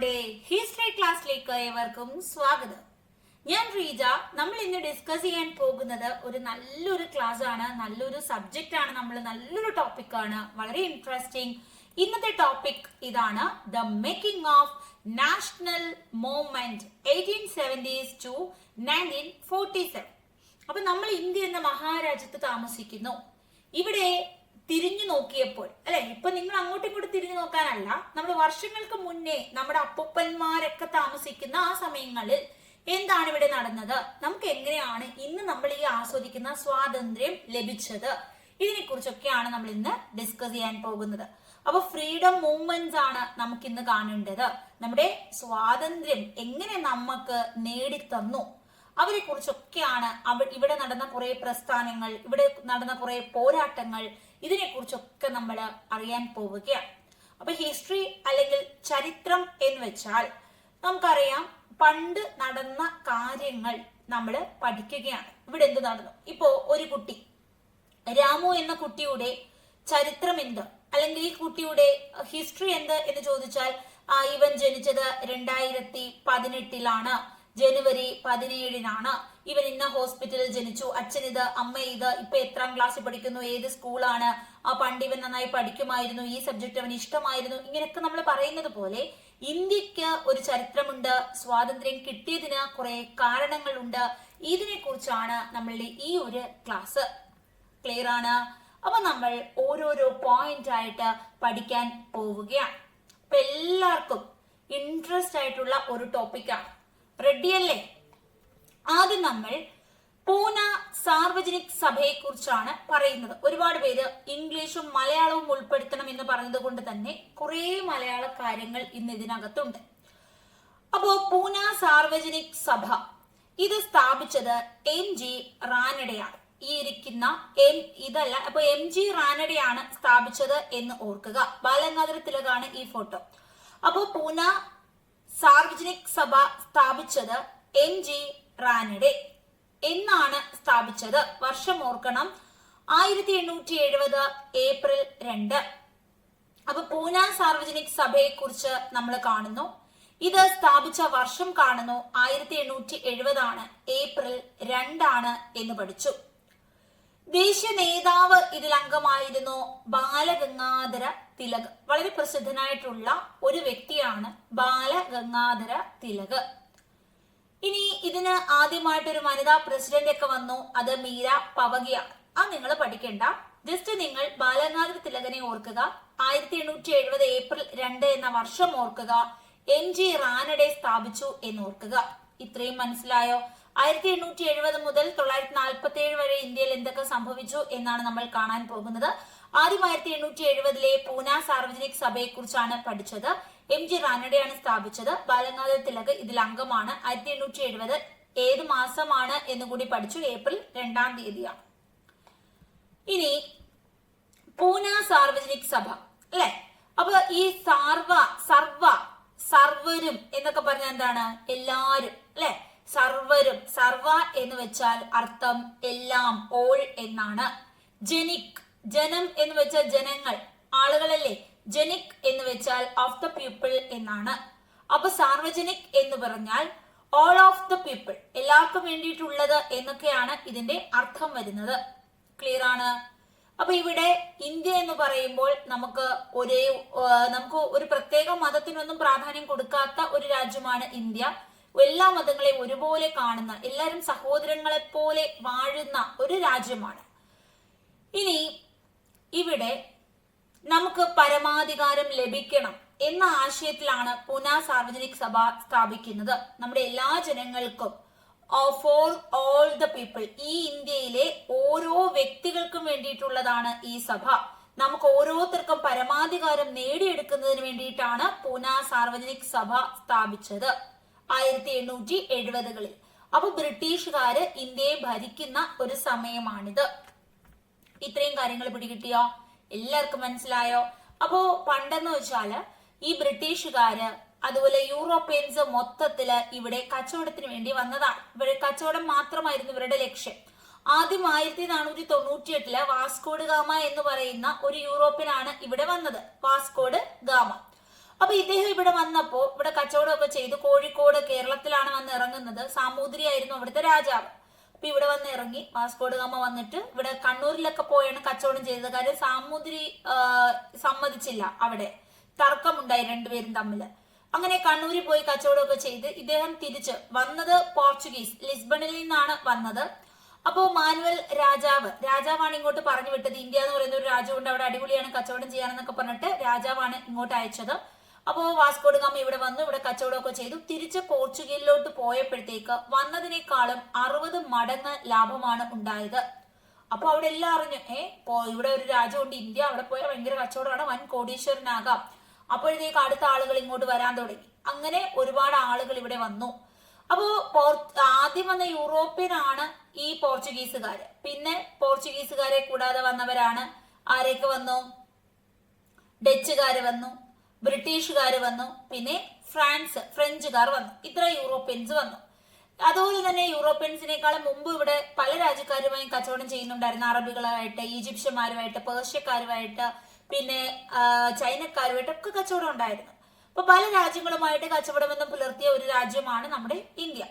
നമ്മുടെ ഹിസ്റ്ററി ക്ലാസ്സിലേക്ക് ഏവർക്കും സ്വാഗതം. ഞാൻ റീജ. നമ്മൾ ഇന്ന് ഡിസ്കസ് ചെയ്യാൻ പോകുന്നത് ഒരു നല്ലൊരു ക്ലാസ് ആണ്, നല്ലൊരു സബ്ജക്റ്റ് ആണ്, നല്ലൊരു ടോപ്പിക് ആണ്, വളരെ ഇൻട്രസ്റ്റിംഗ്. ഇന്നത്തെ ടോപ്പിക് ഇതാണ്, the making of national movement 1870s to 1947. അപ്പൊ നമ്മൾ ഇന്ത്യ എന്ന മഹാരാജ്യത്ത് താമസിക്കുന്നു. ഇവിടെ തിരിഞ്ഞു നോക്കിയപ്പോൾ അല്ലെ, ഇപ്പൊ നിങ്ങൾ അങ്ങോട്ടും ഇങ്ങോട്ടും തിരിഞ്ഞു നോക്കാനല്ല, നമ്മൾ വർഷങ്ങൾക്ക് മുന്നേ നമ്മുടെ അപ്പൂപ്പന്മാരൊക്കെ താമസിക്കുന്ന ആ സമയങ്ങളിൽ എന്താണ് ഇവിടെ നടന്നത്, നമുക്ക് എങ്ങനെയാണ് ഇന്ന് നമ്മൾ ഈ ആസ്വദിക്കുന്ന സ്വാതന്ത്ര്യം ലഭിച്ചത്, ഇതിനെ കുറിച്ചൊക്കെയാണ് നമ്മൾ ഇന്ന് ഡിസ്കസ് ചെയ്യാൻ പോകുന്നത്. അപ്പൊ ഫ്രീഡം മൂവ്മെന്റ്സ് ആണ് നമുക്ക് ഇന്ന് കാണേണ്ടത്. നമ്മുടെ സ്വാതന്ത്ര്യം എങ്ങനെ നമുക്ക് നേടിത്തന്നു, അവരെ കുറിച്ചൊക്കെയാണ്. ഇവിടെ നടന്ന കുറെ പ്രസ്ഥാനങ്ങൾ, ഇവിടെ നടന്ന കുറെ പോരാട്ടങ്ങൾ, ഇതിനെ കുറിച്ചൊക്കെ നമ്മൾ അറിയാൻ പോവുകയാണ്. അപ്പൊ ഹിസ്റ്ററി അല്ലെങ്കിൽ ചരിത്രം എന്ന് വെച്ചാൽ നമുക്കറിയാം, പണ്ട് നടന്ന കാര്യങ്ങൾ നമ്മൾ പഠിക്കുകയാണ്. ഇവിടെ എന്ത് നടന്നു, ഇപ്പോ ഒരു കുട്ടി രാമു എന്ന കുട്ടിയുടെ ചരിത്രം എന്ത്, അല്ലെങ്കിൽ ഈ കുട്ടിയുടെ ഹിസ്റ്ററി എന്ത് എന്ന് ചോദിച്ചാൽ, ഇവൻ ജനിച്ചത് 2018 ജനുവരി 17 ഇവൻ ഇന്ന ഹോസ്പിറ്റലിൽ ജനിച്ചു, അച്ഛൻ ഇത്, അമ്മ ഇത്, ഇപ്പൊ എത്രാം ക്ലാസ്സിൽ പഠിക്കുന്നു, ഏത് സ്കൂളാണ്, പണ്ട് ഇവൻ നന്നായി പഠിക്കുമായിരുന്നു, ഈ സബ്ജക്ട് അവന് ഇഷ്ടമായിരുന്നു, ഇങ്ങനെയൊക്കെ നമ്മൾ പറയുന്നത് പോലെ ഇന്ത്യക്ക് ഒരു ചരിത്രമുണ്ട്, സ്വാതന്ത്ര്യം കിട്ടിയതിന് കുറെ കാരണങ്ങളുണ്ട്. ഇതിനെ കുറിച്ചാണ് നമ്മളുടെ ഈ ഒരു ക്ലാസ്. ക്ലിയർ ആണ്? അപ്പൊ നമ്മൾ ഓരോരോ പോയിന്റ് ആയിട്ട് പഠിക്കാൻ പോവുകയാണ്. അപ്പൊ എല്ലാവർക്കും ഇൻട്രസ്റ്റ് ആയിട്ടുള്ള ഒരു ടോപ്പിക്കാണ്. റെഡി അല്ലേ? ആദ്യം നമ്മൾ പൂന സാർവജനിക് സഭയെ കുറിച്ചാണ് പറയുന്നത്. ഒരുപാട് പേര് ഇംഗ്ലീഷും മലയാളവും ഉൾപ്പെടുത്തണം എന്ന് പറഞ്ഞത് കൊണ്ട് തന്നെ കുറെ മലയാള കാര്യങ്ങൾ ഇന്ന് ഇതിനകത്തുണ്ട്. അപ്പോ പൂന സാർവജനിക് സഭ ഇത് സ്ഥാപിച്ചത് MG റാനഡെയാണ്. ഈ ഇരിക്കുന്ന ഇതല്ല, അപ്പൊ MG റാനഡെയാണ് സ്ഥാപിച്ചത് എന്ന് ഓർക്കുക. ബാലഗംഗാധര തിലകാണ് ഈ ഫോട്ടോ. അപ്പോ പൂന സാർവജനിക് സഭ സ്ഥാപിച്ചത് MG റാനഡെ എന്നാണ് സ്ഥാപിച്ചത്. വർഷം ഓർക്കണം, 1870 ഏപ്രിൽ 2. അപ്പൊ പൂന സാർവജനിക് സഭയെ കുറിച്ച് നമ്മൾ കാണുന്നു. ഇത് സ്ഥാപിച്ച വർഷം കാണുന്നു, 1870 ഏപ്രിൽ 2 എന്ന് പഠിച്ചു. ദേശീയ നേതാവ് ഇതിൽ അംഗമായിരുന്നു ബാലഗംഗാധര തിലക്. വളരെ പ്രസിദ്ധനായിട്ടുള്ള ഒരു വ്യക്തിയാണ് ബാലഗംഗാധര തിലക്. ഇനി ഇതിന് ആദ്യമായിട്ടൊരു വനിതാ പ്രസിഡന്റ് ഒക്കെ വന്നു, അത് മീര പവകിയാണ്. അത് നിങ്ങൾ പഠിക്കേണ്ട, ജസ്റ്റ് നിങ്ങൾ ബാലഗംഗാധര തിലകനെ ഓർക്കുക, 1870 ഏപ്രിൽ 2 എന്ന വർഷം ഓർക്കുക, MG റാനഡെ സ്ഥാപിച്ചു എന്ന് ഓർക്കുക. ഇത്രയും മനസ്സിലായോ? 1870 മുതൽ 1947 വരെ ഇന്ത്യയിൽ എന്തൊക്കെ സംഭവിച്ചു എന്നാണ് നമ്മൾ കാണാൻ പോകുന്നത്. ആദ്യം 1870 പൂന സാർവജനിക് സഭയെ കുറിച്ചാണ് പഠിച്ചത്. MG റാനഡെയാണ് സ്ഥാപിച്ചത്. ബാലഗംഗാധര തിലക് ഇതിൽ അംഗമാണ്. 1870 ഏത് മാസമാണ് എന്ന് കൂടി പഠിച്ചു, ഏപ്രിൽ 2 ഇനി പൂന സാർവജനിക് സഭ അല്ലെ. അപ്പൊ ഈ സർവരും എന്നൊക്കെ പറഞ്ഞാൽ എന്താണ്? എല്ലാരും അല്ലെ. സർവരും, സർവ എന്ന് വെച്ചാൽ അർത്ഥം എല്ലാം, ഓൾ എന്നാണ്. ജനിക്, ജനം എന്ന് വെച്ചാൽ ജനങ്ങൾ, ആളുകളല്ലേ. ജനിക് എന്ന് വെച്ചാൽ ഓഫ് ദ പീപ്പിൾ എന്നാണ്. അപ്പൊ സാർവജനിക് എന്ന് പറഞ്ഞാൽ ഓൾ ഓഫ് ദ പീപ്പിൾ, എല്ലാവർക്കും വേണ്ടിയിട്ടുള്ളത് എന്നൊക്കെയാണ് ഇതിന്റെ അർത്ഥം വരുന്നത്. ക്ലിയർ ആണ്? അപ്പൊ ഇവിടെ ഇന്ത്യ എന്ന് പറയുമ്പോൾ നമുക്ക് ഒരു പ്രത്യേക മതത്തിനൊന്നും പ്രാധാന്യം കൊടുക്കാത്ത ഒരു രാജ്യമാണ് ഇന്ത്യ. എല്ലാ മതങ്ങളെയും ഒരുപോലെ കാണുന്ന, എല്ലാവരും സഹോദരങ്ങളെ പോലെ വാഴുന്ന ഒരു രാജ്യമാണ്. ഇനി ഇവിടെ നമുക്ക് പരമാധികാരം ലഭിക്കണം എന്ന ആശയത്തിലാണ് പൂന സാർവജനിക് സഭ സ്ഥാപിക്കുന്നത്. നമ്മുടെ എല്ലാ ജനങ്ങൾക്കും, ഫോർ ഓൾ ദ പീപ്പിൾ, ഈ ഇന്ത്യയിലെ ഓരോ വ്യക്തികൾക്കും വേണ്ടിയിട്ടുള്ളതാണ് ഈ സഭ. നമുക്ക് ഓരോരുത്തർക്കും പരമാധികാരം നേടിയെടുക്കുന്നതിന് വേണ്ടിയിട്ടാണ് പൂന സാർവജനിക് സഭ സ്ഥാപിച്ചത് 1870. അപ്പൊ ബ്രിട്ടീഷുകാര് ഇന്ത്യയെ ഭരിക്കുന്ന ഒരു സമയമാണിത്. ഇത്രയും കാര്യങ്ങൾ പിടികിട്ടിയോ? എല്ലാവർക്കും മനസ്സിലായോ? അപ്പോ പണ്ടെന്ന് വെച്ചാല് ഈ ബ്രിട്ടീഷുകാര് അതുപോലെ യൂറോപ്യൻസ് മൊത്തത്തില് ഇവിടെ കച്ചവടത്തിന് വേണ്ടി വന്നതാണ്. ഇവിടെ കച്ചവടം മാത്രമായിരുന്നു ഇവരുടെ ലക്ഷ്യം. ആദ്യം 1498 വാസ്കോഡ് ഗാമ എന്ന് പറയുന്ന ഒരു യൂറോപ്യനാണ് ഇവിടെ വന്നത്, വാസ്കോഡ് ഗാമ. അപ്പൊ ഇദ്ദേഹം ഇവിടെ വന്നപ്പോ ഇവിടെ കച്ചവടമൊക്കെ ചെയ്ത് കോഴിക്കോട്, കേരളത്തിലാണ് വന്ന് ഇറങ്ങുന്നത്. സാമൂതിരി ആയിരുന്നു അവിടുത്തെ രാജാവ്. അപ്പൊ ഇവിടെ വന്ന് ഇറങ്ങി വാസ്കോഡ ഗാമ വന്നിട്ട് ഇവിടെ കണ്ണൂരിലൊക്കെ പോയാണ് കച്ചവടം ചെയ്തത്. കാര്യം സാമൂതിരി സമ്മതിച്ചില്ല, അവിടെ തർക്കമുണ്ടായി രണ്ടുപേരും തമ്മില്. അങ്ങനെ കണ്ണൂരിൽ പോയി കച്ചവടമൊക്കെ ചെയ്ത് ഇദ്ദേഹം തിരിച്ച് വന്നത് പോർച്ചുഗീസ് ലിസ്ബണിൽ നിന്നാണ് വന്നത്. അപ്പോ മാനുവൽ രാജാവാണ് ഇങ്ങോട്ട് പറഞ്ഞു വിട്ടത്. ഇന്ത്യ എന്ന് പറയുന്ന ഒരു രാജ്യമുണ്ട്, അവിടെ അടിപൊളിയാണ് കച്ചവടം ചെയ്യാനെന്നൊക്കെ പറഞ്ഞിട്ട് രാജാവാണ് ഇങ്ങോട്ട് അയച്ചത്. അപ്പോ വാസ്കോഡ ഗാമ ഇവിടെ വന്നു, ഇവിടെ കച്ചവടമൊക്കെ ചെയ്തു. തിരിച്ച് പോർച്ചുഗലിലോട്ട് പോയപ്പോഴത്തേക്ക് വന്നതിനേക്കാളും 60 മടങ്ങ് ലാഭമാണ് ഉണ്ടായത്. അപ്പൊ അവിടെ എല്ലാം അറിഞ്ഞു, ഇവിടെ ഒരു രാജ്യമുണ്ട് ഇന്ത്യ, അവിടെ പോയാൽ ഭയങ്കര കച്ചവടമാണ്, വൻ കോടീശ്വരനാകാം. അപ്പോഴത്തേക്ക് അടുത്ത ആളുകൾ ഇങ്ങോട്ട് വരാൻ തുടങ്ങി. അങ്ങനെ ഒരുപാട് ആളുകൾ ഇവിടെ വന്നു. അപ്പോ ആദ്യം വന്ന യൂറോപ്യനാണ് ഈ പോർച്ചുഗീസുകാര്. പിന്നെ പോർച്ചുഗീസുകാരെ കൂടാതെ വന്നവരാണ് ആരൊക്കെ വന്നു? ഡച്ചുകാര് വന്നു, ബ്രിട്ടീഷുകാര് വന്നു, പിന്നെ ഫ്രഞ്ചുകാർ വന്നു. ഇത്ര യൂറോപ്യൻസ് വന്നു. അതുപോലെ തന്നെ യൂറോപ്യൻസിനേക്കാളും മുമ്പ് ഇവിടെ പല രാജ്യക്കാരുമായി കച്ചവടം ചെയ്യുന്നുണ്ടായിരുന്നു. അറബികളായിട്ട്, ഈജിപ്ഷ്യന്മാരുമായിട്ട്, പേർഷ്യക്കാരുമായിട്ട്, പിന്നെ ചൈനക്കാരുമായിട്ടൊക്കെ കച്ചവടം ഉണ്ടായിരുന്നു. അപ്പൊ പല രാജ്യങ്ങളുമായിട്ട് കച്ചവടബന്ധം പുലർത്തിയ ഒരു രാജ്യമാണ് നമ്മുടെ ഇന്ത്യ.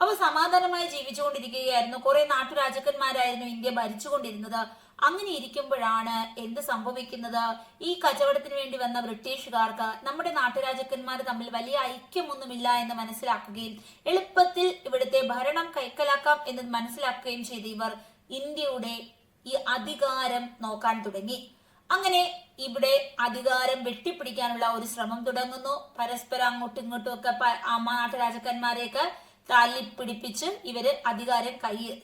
അപ്പൊ സമാധാനമായി ജീവിച്ചുകൊണ്ടിരിക്കുകയായിരുന്നു. കുറെ നാട്ടുരാജാക്കന്മാരായിരുന്നു ഇന്ത്യ ഭരിച്ചുകൊണ്ടിരുന്നത്. അങ്ങനെ ഇരിക്കുമ്പോഴാണ് എന്ത് സംഭവിക്കുന്നത്? ഈ കച്ചവടത്തിന് വേണ്ടി വന്ന ബ്രിട്ടീഷുകാർക്ക് നമ്മുടെ നാട്ടുരാജാക്കന്മാർ തമ്മിൽ വലിയ ഐക്യമൊന്നുമില്ല എന്ന് മനസ്സിലാക്കുകയും എളുപ്പത്തിൽ ഇവിടുത്തെ ഭരണം കൈക്കലാക്കാം എന്ന് മനസ്സിലാക്കുകയും ചെയ്ത ഇവർ ഇന്ത്യയുടെ ഈ അധികാരം നോക്കാൻ തുടങ്ങി. അങ്ങനെ ഇവിടെ അധികാരം വെട്ടിപ്പിടിക്കാനുള്ള ഒരു ശ്രമം തുടങ്ങുന്നു. പരസ്പരം അങ്ങോട്ടും ഇങ്ങോട്ടും ഒക്കെ നാട്ടുരാജാക്കന്മാരെയൊക്കെ തല്ലിപ്പിടിപ്പിച്ച് ഇവര് അധികാരം കയ്യിൽ.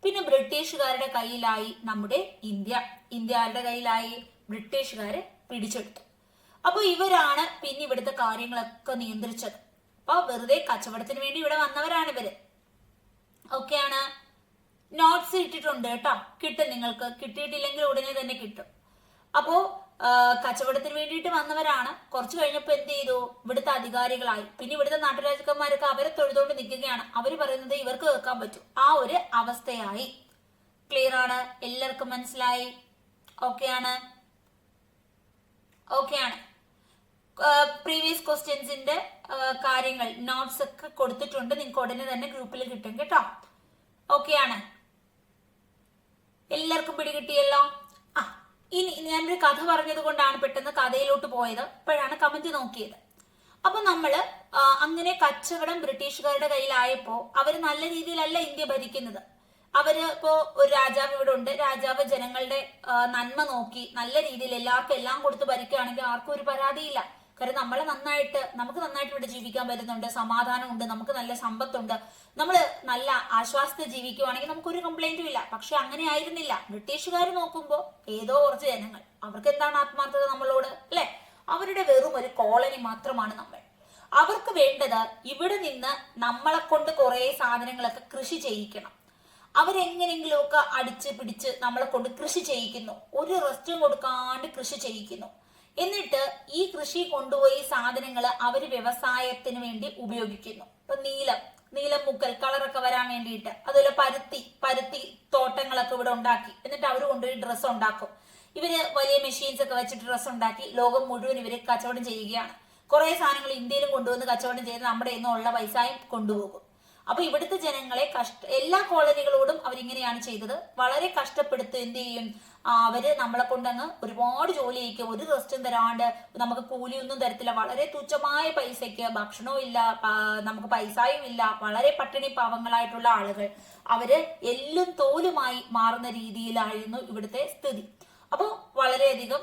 പിന്നെ ബ്രിട്ടീഷുകാരുടെ കയ്യിലായി നമ്മുടെ ഇന്ത്യ ആരുടെ കയ്യിലായി? ബ്രിട്ടീഷുകാരെ പിടിച്ചെടുത്തു. അപ്പൊ ഇവരാണ് പിന്നെ ഇവിടുത്തെ കാര്യങ്ങളൊക്കെ നിയന്ത്രിച്ചത്. അപ്പൊ വെറുതെ കച്ചവടത്തിന് വേണ്ടി ഇവിടെ വന്നവരാണ് ഇവര്. ഓക്കെയാണ്. നോട്ട്സ് ഇട്ടിട്ടുണ്ട് കേട്ടോ, കിട്ടും നിങ്ങൾക്ക്. കിട്ടിയിട്ടില്ലെങ്കിൽ ഉടനെ തന്നെ കിട്ടും. അപ്പോ കച്ചവടത്തിന് വേണ്ടിയിട്ട് വന്നവരാണ്. കുറച്ചു കഴിഞ്ഞപ്പോ എന്ത് ചെയ്തു? ഇവിടുത്തെ അധികാരികളായി. പിന്നെ ഇവിടുത്തെ നാട്ടുരാജാക്കന്മാരൊക്കെ അവരെ തൊഴുതുകൊണ്ട് നിൽക്കുകയാണ്. അവര് പറയുന്നത് ഇവർക്ക് കേൾക്കാൻ പറ്റും. ആ ഒരു അവസ്ഥയായി. ക്ലിയർ ആണ്? എല്ലാവർക്കും മനസ്സിലായി? ഓക്കെയാണ്. പ്രീവിയസ് ക്വസ്റ്റ്യൻസിന്റെ കാര്യങ്ങൾ നോട്ട്സ് ഒക്കെ കൊടുത്തിട്ടുണ്ട്. നിങ്ങൾക്ക് ഉടനെ തന്നെ ഗ്രൂപ്പിൽ കിട്ടും കേട്ടോ. ഓക്കെയാണ്. എല്ലാവർക്കും പിടികിട്ടിയല്ലോ? ഇനി ഞാനൊരു കഥ പറഞ്ഞത് കൊണ്ടാണ് പെട്ടെന്ന് കഥയിലോട്ട് പോയത്. ഇപ്പോഴാണ് കമന്റ് നോക്കിയത്. അപ്പൊ നമ്മള് അങ്ങനെ കച്ചവടം ബ്രിട്ടീഷുകാരുടെ കയ്യിലായപ്പോ അവര് നല്ല രീതിയിലല്ല ഇന്ത്യ ഭരിക്കുന്നത്. അവര് ഇപ്പോ ഒരു രാജാവ് ഇവിടെ ഉണ്ട്. രാജാവ് ജനങ്ങളുടെ നന്മ നോക്കി നല്ല രീതിയിൽ എല്ലാവർക്കും എല്ലാം കൊടുത്ത് ഭരിക്കുകയാണെങ്കിൽ ആർക്കും ഒരു പരാതിയില്ല. കാരണം നമുക്ക് നന്നായിട്ട് ഇവിടെ ജീവിക്കാൻ പറ്റുന്നുണ്ട്, സമാധാനമുണ്ട്, നമുക്ക് നല്ല സമ്പത്തുണ്ട്, നമ്മൾ നല്ല ആശ്വാസത്തിൽ ജീവിക്കുവാണെങ്കിൽ നമുക്കൊരു കംപ്ലൈന്റും ഇല്ല. പക്ഷെ അങ്ങനെ ആയിരുന്നില്ല. ബ്രിട്ടീഷുകാർ നോക്കുമ്പോൾ ഏതോ കുറച്ച് ജനങ്ങൾ, അവർക്ക് എന്താണ് ആത്മാർത്ഥത നമ്മളോട്, അല്ലെ? അവരുടെ വെറും ഒരു കോളനി മാത്രമാണ് നമ്മൾ. അവർക്ക് വേണ്ടത് ഇവിടെ നിന്ന് നമ്മളെ കൊണ്ട് കുറെ സാധനങ്ങളൊക്കെ കൃഷി ചെയ്യിക്കണം. അവരെങ്ങനെങ്കിലുമൊക്കെ അടിച്ച് പിടിച്ച് നമ്മളെ കൊണ്ട് കൃഷി ചെയ്യിക്കുന്നു. ഒരു റെസ്റ്റും കൊടുക്കാണ്ട് കൃഷി ചെയ്യിക്കുന്നു. എന്നിട്ട് ഈ കൃഷി കൊണ്ടുപോയി സാധനങ്ങൾ അവര് വ്യവസായത്തിന് വേണ്ടി ഉപയോഗിക്കുന്നു. ഇപ്പൊ നീലം മുക്കൽ കളറൊക്കെ വരാൻ വേണ്ടിയിട്ട്, അതുപോലെ പരുത്തി തോട്ടങ്ങളൊക്കെ ഇവിടെ ഉണ്ടാക്കി. എന്നിട്ട് അവർ കൊണ്ടുപോയി ഡ്രസ്സ് ഉണ്ടാക്കും. ഇവര് വലിയ മെഷീൻസ് ഒക്കെ വെച്ചിട്ട് ഡ്രസ്സ് ഉണ്ടാക്കി ലോകം മുഴുവൻ ഇവര് കച്ചവടം ചെയ്യുകയാണ്. കുറെ സാധനങ്ങൾ ഇന്ത്യയിലും കൊണ്ടുവന്ന് കച്ചവടം ചെയ്ത് നമ്മുടെ ഉള്ള പൈസയും കൊണ്ടുപോകും. അപ്പൊ ഇവിടുത്തെ ജനങ്ങളെ എല്ലാ കോളനികളോടും അവരിങ്ങനെയാണ് ചെയ്തത്. വളരെ കഷ്ടപ്പെടുത്ത് എന്ത് ചെയ്യും? അവര് നമ്മളെ കൊണ്ടങ്ങ് ഒരുപാട് ജോലി ചെയ്യിക്കും. ഒരു റെസ്റ്റും തരാണ്ട് നമുക്ക് കൂലിയൊന്നും തരത്തില്ല. വളരെ തുച്ഛമായ പൈസയ്ക്ക് ഭക്ഷണവും ഇല്ല, നമുക്ക് പൈസയും ഇല്ല. വളരെ പട്ടിണി പാവങ്ങളായിട്ടുള്ള ആളുകൾ അവര് എല്ലും തോലുമായി മാറുന്ന രീതിയിലായിരുന്നു ഇവിടുത്തെ സ്ഥിതി. അപ്പോൾ വളരെയധികം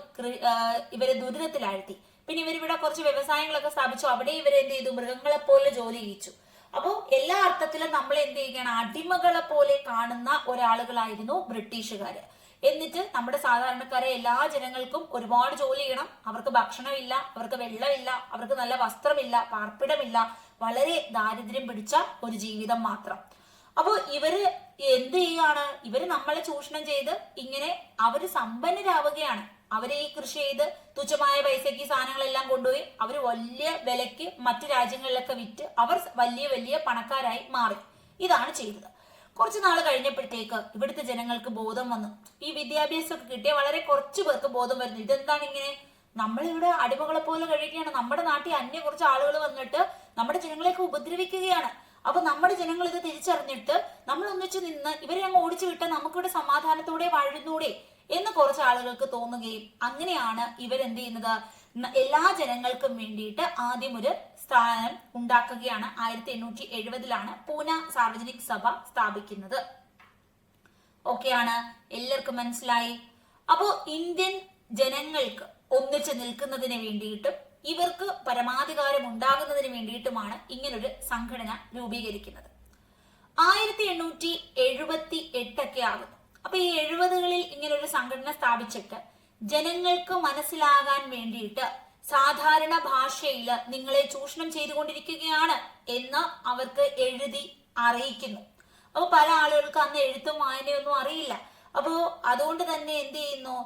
ഇവരെ ദുരിതത്തിലാഴ്ത്തി. പിന്നെ ഇവരിവിടെ കുറച്ച് വ്യവസായങ്ങളൊക്കെ സ്ഥാപിച്ചു. അവിടെ ഇവരെന്ത് ചെയ്തു? മൃഗങ്ങളെ പോലെ ജോലി ചെയ്യിച്ചു. അപ്പോൾ എല്ലാ അർത്ഥത്തിലും നമ്മൾ എന്ത് ചെയ്യുകയാണ്? അടിമകളെ പോലെ കാണുന്ന ഒരാളുകളായിരുന്നു ബ്രിട്ടീഷുകാര്. എന്നിട്ട് നമ്മുടെ സാധാരണക്കാരെ എല്ലാ ജനങ്ങൾക്കും ഒരുപാട് ജോലി ചെയ്യണം. അവർക്ക് ഭക്ഷണമില്ല, അവർക്ക് വെള്ളമില്ല, അവർക്ക് നല്ല വസ്ത്രമില്ല, പാർപ്പിടമില്ല. വളരെ ദാരിദ്ര്യം പിടിച്ച ഒരു ജീവിതം മാത്രം. അപ്പൊ ഇവര് എന്ത് ചെയ്യാണ്? ഇവര് നമ്മളെ ചൂഷണം ചെയ്ത് ഇങ്ങനെ അവര് സമ്പന്നരാവുകയാണ്. അവരെ ഈ കൃഷി ചെയ്ത് തുച്ഛമായ പൈസക്ക് സാധനങ്ങളെല്ലാം കൊണ്ടുപോയി അവർ വലിയ വിലയ്ക്ക് മറ്റു രാജ്യങ്ങളിലൊക്കെ വിറ്റ് അവർ വലിയ വലിയ പണക്കാരായി മാറി. ഇതാണ് ചെയ്തത്. കുറച്ചു നാൾ കഴിഞ്ഞപ്പോഴത്തേക്ക് ഇവിടുത്തെ ജനങ്ങൾക്ക് ബോധം വന്നു. ഈ വിദ്യാഭ്യാസം ഒക്കെ കിട്ടിയ വളരെ കുറച്ചു പേർക്ക് ബോധം വരുന്നു. ഇതെന്താണ് ഇങ്ങനെ? നമ്മളിവിടെ അടിമകളെ പോലെ കഴിയുകയാണ്. നമ്മുടെ നാട്ടിൽ അന്യ കുറച്ച് ആളുകൾ വന്നിട്ട് നമ്മുടെ ജനങ്ങളെയൊക്കെ ഉപദ്രവിക്കുകയാണ്. അപ്പൊ നമ്മുടെ ജനങ്ങൾ ഇത് തിരിച്ചറിഞ്ഞിട്ട് നമ്മൾ ഒന്നിച്ചു നിന്ന് ഇവരെ അങ്ങ് ഓടിച്ചു വിട്ടാൽ നമുക്കിവിടെ സമാധാനത്തോടെ വാഴുന്നൂടെ എന്ന് കുറച്ച് ആളുകൾക്ക് തോന്നുകയും അങ്ങനെയാണ് ഇവരെന്ത് ചെയ്യുന്നത്, എല്ലാ ജനങ്ങൾക്കും വേണ്ടിയിട്ട് ആദ്യം ഒരു സ്ഥാനം ഉണ്ടാക്കുകയാണ്. 1870 പൂന സാർവജനിക് സഭ സ്ഥാപിക്കുന്നത്. ഓക്കെയാണ്, എല്ലാവർക്കും മനസ്സിലായി. അപ്പോ ഇന്ത്യൻ ജനങ്ങൾക്ക് ഒന്നിച്ച് നിൽക്കുന്നതിന് വേണ്ടിയിട്ടും ഇവർക്ക് പരമാധികാരം ഉണ്ടാകുന്നതിന് വേണ്ടിയിട്ടുമാണ് ഇങ്ങനൊരു സംഘടന രൂപീകരിക്കുന്നത്. 1878 ആകുന്നു. അപ്പൊ ഈ 70കളിൽ ഇങ്ങനൊരു സംഘടന സ്ഥാപിച്ചിട്ട് ജനങ്ങൾക്ക് മനസ്സിലാകാൻ വേണ്ടിയിട്ട് സാധാരണ ഭാഷയിൽ നിങ്ങളെ ചൂഷണം ചെയ്തുകൊണ്ടിരിക്കുകയാണ് എന്ന് അവർക്ക് എഴുതി അറിയിക്കുന്നു. അപ്പൊ പല ആളുകൾക്ക് അന്ന് എഴുത്തും വായനയൊന്നും അറിയില്ല. അപ്പോ അതുകൊണ്ട് തന്നെ എന്ത് ചെയ്യുന്നു,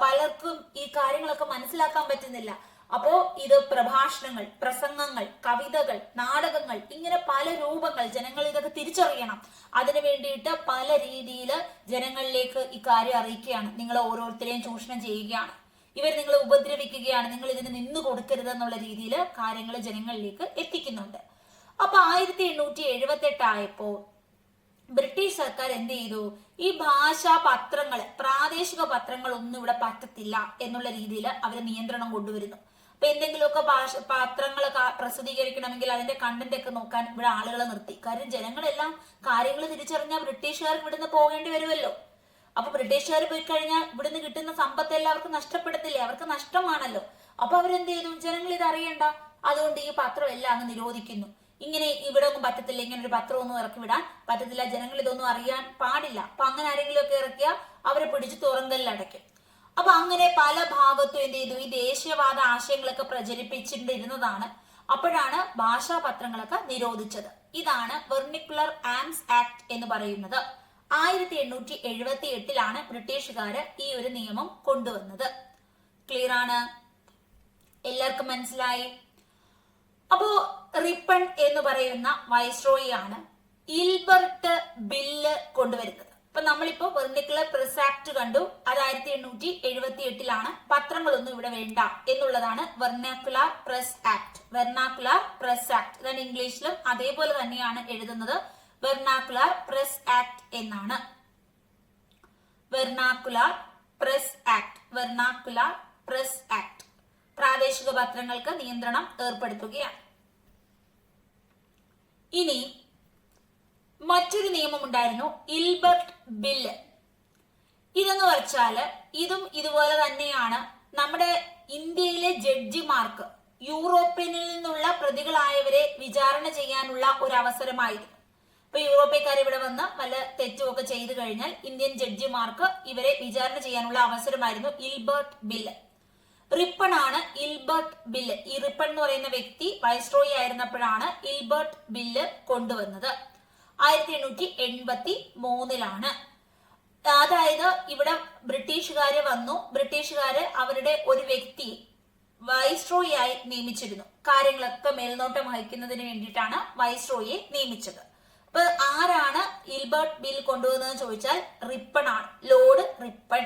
പലർക്കും ഈ കാര്യങ്ങളൊക്കെ മനസ്സിലാക്കാൻ പറ്റുന്നില്ല. അപ്പോ ഇത് പ്രഭാഷണങ്ങൾ, പ്രസംഗങ്ങൾ, കവിതകൾ, നാടകങ്ങൾ, ഇങ്ങനെ പല രൂപങ്ങൾ, ജനങ്ങൾ ഇതൊക്കെ തിരിച്ചറിയണം. അതിനു വേണ്ടിയിട്ട് പല രീതിയിൽ ജനങ്ങളിലേക്ക് ഈ കാര്യം അറിയിക്കുകയാണ്. നിങ്ങൾ ഓരോരുത്തരെയും ചൂഷണം ചെയ്യുകയാണ്, ഇവർ നിങ്ങളെ ഉപദ്രവിക്കുകയാണ്, നിങ്ങൾ ഇതിന് നിന്നു കൊടുക്കരുത് എന്നുള്ള രീതിയിൽ കാര്യങ്ങൾ ജനങ്ങളിലേക്ക് എത്തിക്കുന്നുണ്ട്. അപ്പൊ 1878 ആയപ്പോ ബ്രിട്ടീഷ് സർക്കാർ എന്ത് ചെയ്തു, ഈ ഭാഷാ പത്രങ്ങൾ, പ്രാദേശിക പത്രങ്ങൾ ഒന്നും ഇവിടെ പറ്റത്തില്ല എന്നുള്ള രീതിയിൽ അവർ നിയന്ത്രണം കൊണ്ടുവരുന്നു. അപ്പൊ എന്തെങ്കിലുമൊക്കെ പത്രങ്ങൾ പ്രസിദ്ധീകരിക്കണമെങ്കിൽ അതിന്റെ കണ്ടന്റ് ഒക്കെ നോക്കാൻ ഇവിടെ ആളുകളെ നിർത്തി. കാര്യം ജനങ്ങളെല്ലാം കാര്യങ്ങൾ തിരിച്ചറിഞ്ഞാൽ ബ്രിട്ടീഷുകാർക്ക് ഇവിടുന്ന് പോകേണ്ടി വരുമല്ലോ. അപ്പൊ ബ്രിട്ടീഷുകാർ പോയി കഴിഞ്ഞാൽ ഇവിടുന്ന് കിട്ടുന്ന സമ്പത്ത് എല്ലാവർക്കും നഷ്ടപ്പെടത്തില്ലേ, അവർക്ക് നഷ്ടമാണല്ലോ. അപ്പൊ അവരെന്ത് ചെയ്തു, ജനങ്ങൾ ഇത് അറിയണ്ട, അതുകൊണ്ട് ഈ പത്രം എല്ലാം അങ്ങ് നിരോധിക്കുന്നു. ഇങ്ങനെ ഇവിടെ ഒന്നും പറ്റത്തില്ല, ഇങ്ങനെ ഒരു പത്രം ഒന്നും ഇറക്കി വിടാൻ പറ്റത്തില്ല, ജനങ്ങൾ ഇതൊന്നും അറിയാൻ പാടില്ല. അപ്പൊ അങ്ങനെ ആരെങ്കിലും ഒക്കെ ഇറക്കിയാൽ അവരെ പിടിച്ച് തുറങ്കലിലടയ്ക്കും. അപ്പൊ അങ്ങനെ പല ഭാഗത്തും എന്ത് ചെയ്തു, ഈ ദേശീയവാദ ആശയങ്ങളൊക്കെ പ്രചരിപ്പിച്ചിട്ടിരുന്നതാണ്. അപ്പോഴാണ് ഭാഷാ പത്രങ്ങളൊക്കെ നിരോധിച്ചത്. ഇതാണ് വെർണിക്കുലർ ആംസ് ആക്ട് എന്ന് പറയുന്നത്. 1878 ബ്രിട്ടീഷുകാര് ഈ ഒരു നിയമം കൊണ്ടുവന്നത്. ക്ലിയർ ആണ്, എല്ലാവർക്കും മനസ്സിലായി. അപ്പോ റിപ്പൺ എന്ന് പറയുന്ന വൈസ്രോയി ആണ് ഇൽബർട്ട് ബില്ല് കൊണ്ടുവരുന്നത്. അപ്പൊ നമ്മളിപ്പോ വെർണിക്കുലർ പ്രസ് ആക്ട് കണ്ടു, അത് 1878 പത്രങ്ങളൊന്നും ഇവിടെ വേണ്ട എന്നുള്ളതാണ് വെർനാക്കുലർ പ്രസ് ആക്ട്. വെർനാക്കുലർ പ്രസ് ആക്ട്, ഇതാണ് ഇംഗ്ലീഷിലും അതേപോലെ തന്നെയാണ് എഴുതുന്നത്, വെർനാക്കുലർ പ്രസ് ആക്ട് എന്നാണ്. വെർനാക്കുലർ പ്രസ് ആക്ട്, വെർനാക്കുലർ പ്രസ് ആക്ട് പ്രാദേശിക പത്രങ്ങൾക്ക് നിയന്ത്രണം ഏർപ്പെടുത്തുകയാണ്. ഇനി മറ്റൊരു നിയമം ഉണ്ടായിരുന്നു, ഇൽബർട്ട് ബില്ല്. ഇതെന്ന് വെച്ചാല് ഇതും ഇതുപോലെ തന്നെയാണ്. നമ്മുടെ ഇന്ത്യയിലെ ജഡ്ജിമാർക്ക് യൂറോപ്യനിൽ നിന്നുള്ള പ്രതികളായവരെ വിചാരണ ചെയ്യാനുള്ള ഒരു അവസരമായിരുന്നു. ഇപ്പൊ യൂറോപ്യക്കാർ ഇവിടെ വന്ന് വല്ല തെറ്റുമൊക്കെ ചെയ്തു കഴിഞ്ഞാൽ ഇന്ത്യൻ ജഡ്ജിമാർക്ക് ഇവരെ വിചാരണ ചെയ്യാനുള്ള അവസരമായിരുന്നു ഇൽബർട്ട് ബില്ല്. റിപ്പൺ ആണ് ഇൽബർട്ട് ബില്ല്. ഈ റിപ്പൺ എന്ന് പറയുന്ന വ്യക്തി വൈസ്രോയി ആയിരുന്നപ്പോഴാണ് ഇൽബർട്ട് ബില്ല് കൊണ്ടുവന്നത്. 1883 അതായത് ഇവിടെ ബ്രിട്ടീഷുകാര് വന്നു. ബ്രിട്ടീഷുകാര് അവരുടെ ഒരു വ്യക്തി വൈസ്രോയി ആയി നിയമിച്ചിരുന്നു. കാര്യങ്ങളൊക്കെ മേൽനോട്ടം വഹിക്കുന്നതിന് വേണ്ടിയിട്ടാണ് വൈസ്രോയിയെ നിയമിച്ചത്. അപ്പൊ ആരാണ് ഇൽബർട്ട് ബിൽ കൊണ്ടുവന്നതെന്ന് ചോദിച്ചാൽ റിപ്പൺ ആണ്, ലോർഡ് റിപ്പൺ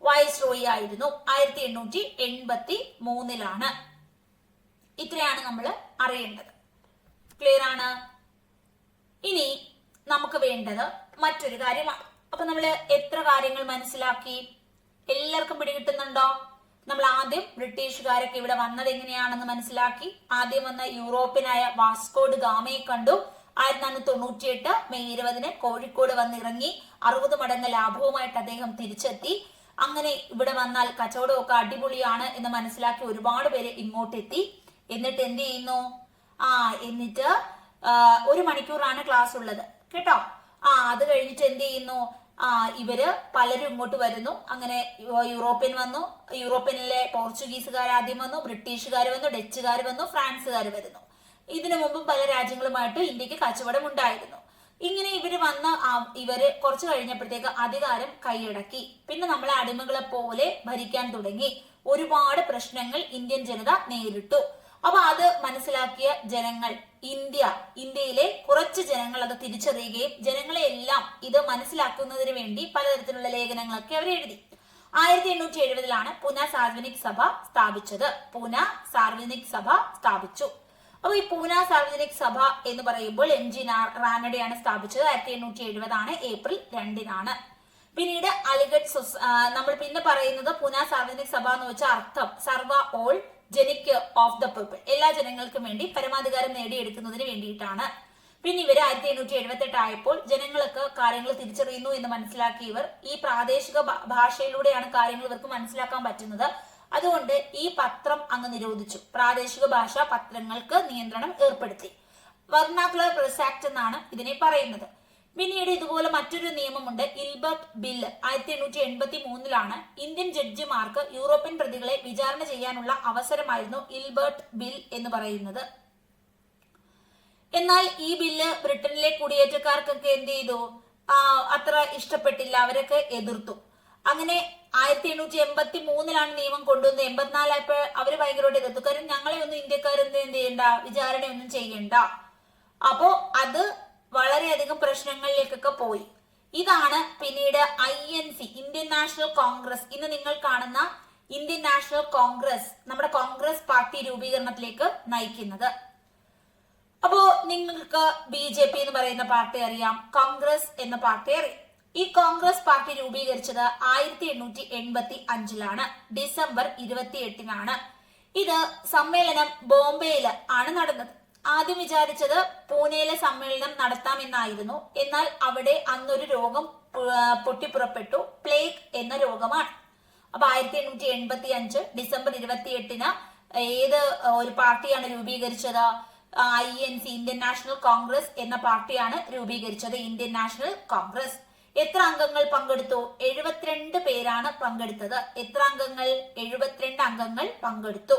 വൈസ്രോയി ആയിരുന്നു. 1883 ഇത്രയാണ് നമ്മൾ അറിയേണ്ടത്. ക്ലിയർ ആണ്. ഇനി നമുക്ക് വേണ്ടത് മറ്റൊരു കാര്യമാണ്. അപ്പൊ നമ്മൾ എത്ര കാര്യങ്ങൾ മനസ്സിലാക്കി, എല്ലാവർക്കും പിടികിട്ടുന്നുണ്ടോ? നമ്മൾ ആദ്യം ബ്രിട്ടീഷുകാരൊക്കെ ഇവിടെ വന്നത് എങ്ങനെയാണെന്ന് മനസ്സിലാക്കി. ആദ്യം വന്ന യൂറോപ്യനായ വാസ്കോഡ് ഗാമയെ കണ്ടു. 1498 മെയ് 20 കോഴിക്കോട് വന്നിറങ്ങി. 60 മടങ്ങ് ലാഭവുമായിട്ട് അദ്ദേഹം തിരിച്ചെത്തി. അങ്ങനെ ഇവിടെ വന്നാൽ കച്ചവടമൊക്കെ അടിപൊളിയാണ് എന്ന് മനസ്സിലാക്കി ഒരുപാട് പേര് ഇങ്ങോട്ടെത്തി. എന്നിട്ട് എന്ത് ചെയ്യുന്നു, എന്നിട്ട് 1 മണിക്കൂറാണ് ക്ലാസ് ഉള്ളത് കേട്ടോ. അത് കഴിഞ്ഞിട്ട് എന്ത് ചെയ്യുന്നു, ഇവര് പലരും ഇങ്ങോട്ട് വരുന്നു. അങ്ങനെ യൂറോപ്യൻ വന്നു. യൂറോപ്യനിലെ പോർച്ചുഗീസുകാർ ആദ്യം വന്നു, ബ്രിട്ടീഷുകാർ വന്നു, ഡച്ചുകാർ വന്നു, ഫ്രാൻസുകാർ വരുന്നു. ഇതിനു മുമ്പും പല രാജ്യങ്ങളുമായിട്ട് ഇന്ത്യക്ക് കച്ചവടം ഉണ്ടായിരുന്നു. ഇങ്ങനെ ഇവര് വന്ന് ഇവര് കുറച്ചു കഴിഞ്ഞപ്പോഴത്തേക്ക് അധികാരം കൈയടക്കി. പിന്നെ നമ്മളെ അടിമകളെ പോലെ ഭരിക്കാൻ തുടങ്ങി. ഒരുപാട് പ്രശ്നങ്ങൾ ഇന്ത്യൻ ജനത നേരിട്ടു. അപ്പൊ അത് മനസ്സിലാക്കിയ ജനങ്ങൾ, ഇന്ത്യയിലെ കുറച്ച് ജനങ്ങൾ അത് തിരിച്ചറിയുകയും ജനങ്ങളെ എല്ലാം ഇത് മനസ്സിലാക്കുന്നതിന് വേണ്ടി പലതരത്തിലുള്ള ലേഖനങ്ങളൊക്കെ അവർ എഴുതി. 1870 പൂന സാർവജനിക് സഭ സ്ഥാപിച്ചത്. പൂന സാർവജനിക് സഭ സ്ഥാപിച്ചു. അപ്പൊ ഈ പൂന സാർവജനിക് സഭ എന്ന് പറയുമ്പോൾ MG റാനഡെയാണ് സ്ഥാപിച്ചത്. 1870 ഏപ്രിൽ 2. പിന്നീട് അലിഗഡ് നമ്മൾ പിന്നെ പറയുന്നത് പൂന സാർവജനിക് സഭ എന്ന് വെച്ചാൽ അർത്ഥം സർവ all genic of the people, എല്ലാ ജനങ്ങൾക്കും വേണ്ടി പരമാധികാരം നേടിയെടുക്കുന്നതിന് വേണ്ടിയിട്ടാണ്. പിന്നെ ഇവർ 1878 ആയപ്പോൾ ജനങ്ങൾക്ക് കാര്യങ്ങൾ തിരിച്ചറിയുന്നു എന്ന് മനസ്സിലാക്കിയവർ ഈ പ്രാദേശിക ഭാഷയിലൂടെയാണ് കാര്യങ്ങൾ ഇവർക്ക് മനസ്സിലാക്കാൻ പറ്റുന്നത്. അതുകൊണ്ട് ഈ പത്രം അങ്ങ് നിരോധിച്ചു. പ്രാദേശിക ഭാഷാ പത്രങ്ങൾക്ക് നിയന്ത്രണം ഏർപ്പെടുത്തി. വെർണാക്കുലർ പ്രസ് ആക്ട് എന്നാണ് ഇതിനെ പറയുന്നത്. പിന്നീട് ഇതുപോലെ മറ്റൊരു നിയമമുണ്ട്, ഇൽബർട്ട് ബില്ല്. 1883 ഇന്ത്യൻ ജഡ്ജിമാർക്ക് യൂറോപ്യൻ പ്രതികളെ വിചാരണ ചെയ്യാനുള്ള അവസരമായിരുന്നു ഇൽബർട്ട് ബിൽ എന്ന് പറയുന്നത്. എന്നാൽ ഈ ബില്ല് ബ്രിട്ടനിലെ കുടിയേറ്റക്കാർക്കൊക്കെ എന്ത് ചെയ്തു, അത്ര ഇഷ്ടപ്പെട്ടില്ല, അവരൊക്കെ എതിർത്തു. അങ്ങനെ 1883 നിയമം കൊണ്ടുവന്ന് 84 അവര് ഭയങ്കരമായിട്ട് എതിർത്തു. കാര്യം ഞങ്ങളെ ഒന്നും ഇന്ത്യക്കാരെന്ത് ചെയ്യണ്ട, വിചാരണയൊന്നും ചെയ്യണ്ട. അപ്പോ അത് വളരെയധികം പ്രശ്നങ്ങളിലേക്കൊക്കെ പോയി. ഇതാണ് പിന്നീട് INC, ഇന്ത്യൻ നാഷണൽ കോൺഗ്രസ്. ഇന്ന് നിങ്ങൾ കാണുന്ന ഇന്ത്യൻ നാഷണൽ കോൺഗ്രസ് നമ്മുടെ കോൺഗ്രസ് പാർട്ടി രൂപീകരണത്തിലേക്ക് നയിക്കുന്നത്. അപ്പോ നിങ്ങൾക്ക് BJP എന്ന് പറയുന്ന പാർട്ടി അറിയാം, കോൺഗ്രസ് എന്ന പാർട്ടി അറിയാം. ഈ കോൺഗ്രസ് പാർട്ടി രൂപീകരിച്ചത് 1885 ഡിസംബർ 28. ഇത് സമ്മേളനം ബോംബെയിൽ ആണ് നടന്നത്. ആദ്യം വിചാരിച്ചത് പൂനെയിലെ സമ്മേളനം നടത്താമെന്നായിരുന്നു. എന്നാൽ അവിടെ അന്നൊരു രോഗം പൊട്ടിപ്പുറപ്പെട്ടു, പ്ലേഗ് എന്ന രോഗമാണ്. അപ്പൊ 1885 ഡിസംബർ 28 ഏത് ഒരു പാർട്ടിയാണ് രൂപീകരിച്ചത്? INC, ഇന്ത്യൻ നാഷണൽ കോൺഗ്രസ് എന്ന പാർട്ടിയാണ് രൂപീകരിച്ചത്. Indian National Congress. എത്ര അംഗങ്ങൾ പങ്കെടുത്തു? 72 പേരാണ് പങ്കെടുത്തത്. എത്ര അംഗങ്ങൾ? 72 അംഗങ്ങൾ പങ്കെടുത്തു.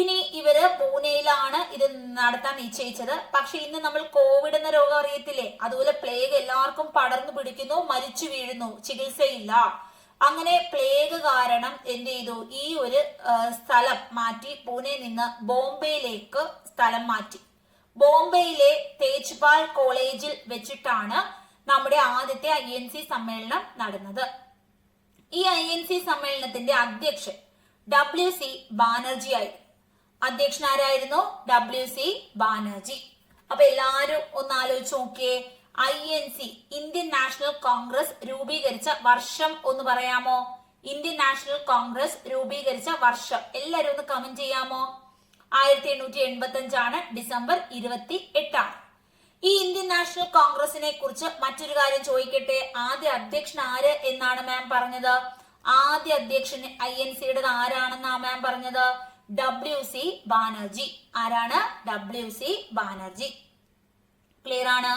ഇനി ഇവര് പൂനെയിലാണ് ഇത് നടത്താൻ നിശ്ചയിച്ചത്. പക്ഷെ ഇന്ന് നമ്മൾ കോവിഡ് എന്ന രോഗം അറിയത്തില്ലേ, അതുപോലെ പ്ലേഗ് എല്ലാവർക്കും പടർന്നു പിടിക്കുന്നു, മരിച്ചു വീഴുന്നു, ചികിത്സയില്ല. അങ്ങനെ പ്ലേഗ് കാരണം എന്ത് ചെയ്തു, ഈ ഒരു സ്ഥലം മാറ്റി, പൂനെയിൽ നിന്ന് ബോംബെയിലേക്ക് സ്ഥലം മാറ്റി. ബോംബെയിലെ തേജ്പാൽ കോളേജിൽ വെച്ചിട്ടാണ് നമ്മുടെ ആദ്യത്തെ INC സമ്മേളനം നടന്നത്. ഈ INC സമ്മേളനത്തിന്റെ അധ്യക്ഷൻ WC ബാനർജി ആയിരുന്നു. അധ്യക്ഷൻ ആരായിരുന്നു? WC ബാനർജി. അപ്പൊ എല്ലാരും ഒന്ന് ആലോചിച്ച് നോക്കിയേ, INC ഇന്ത്യൻ നാഷണൽ കോൺഗ്രസ് രൂപീകരിച്ച വർഷം ഒന്ന് പറയാമോ? ഇന്ത്യൻ നാഷണൽ കോൺഗ്രസ് രൂപീകരിച്ച വർഷം എല്ലാരും ഒന്ന് കമന്റ് ചെയ്യാമോ? 1885 ഡിസംബർ 28. ഈ ഇന്ത്യൻ നാഷണൽ കോൺഗ്രസിനെ കുറിച്ച് മറ്റൊരു കാര്യം ചോദിക്കട്ടെ. ആദ്യ അധ്യക്ഷൻ ആര് എന്നാണ് മാം പറഞ്ഞത്? ആദ്യ അധ്യക്ഷൻ INCയുടെ ആരാണെന്നാ മാം പറഞ്ഞത്? WC ബാനർജി. ആരാണ്? WC ബാനർജി. ക്ലിയർ ആണ്?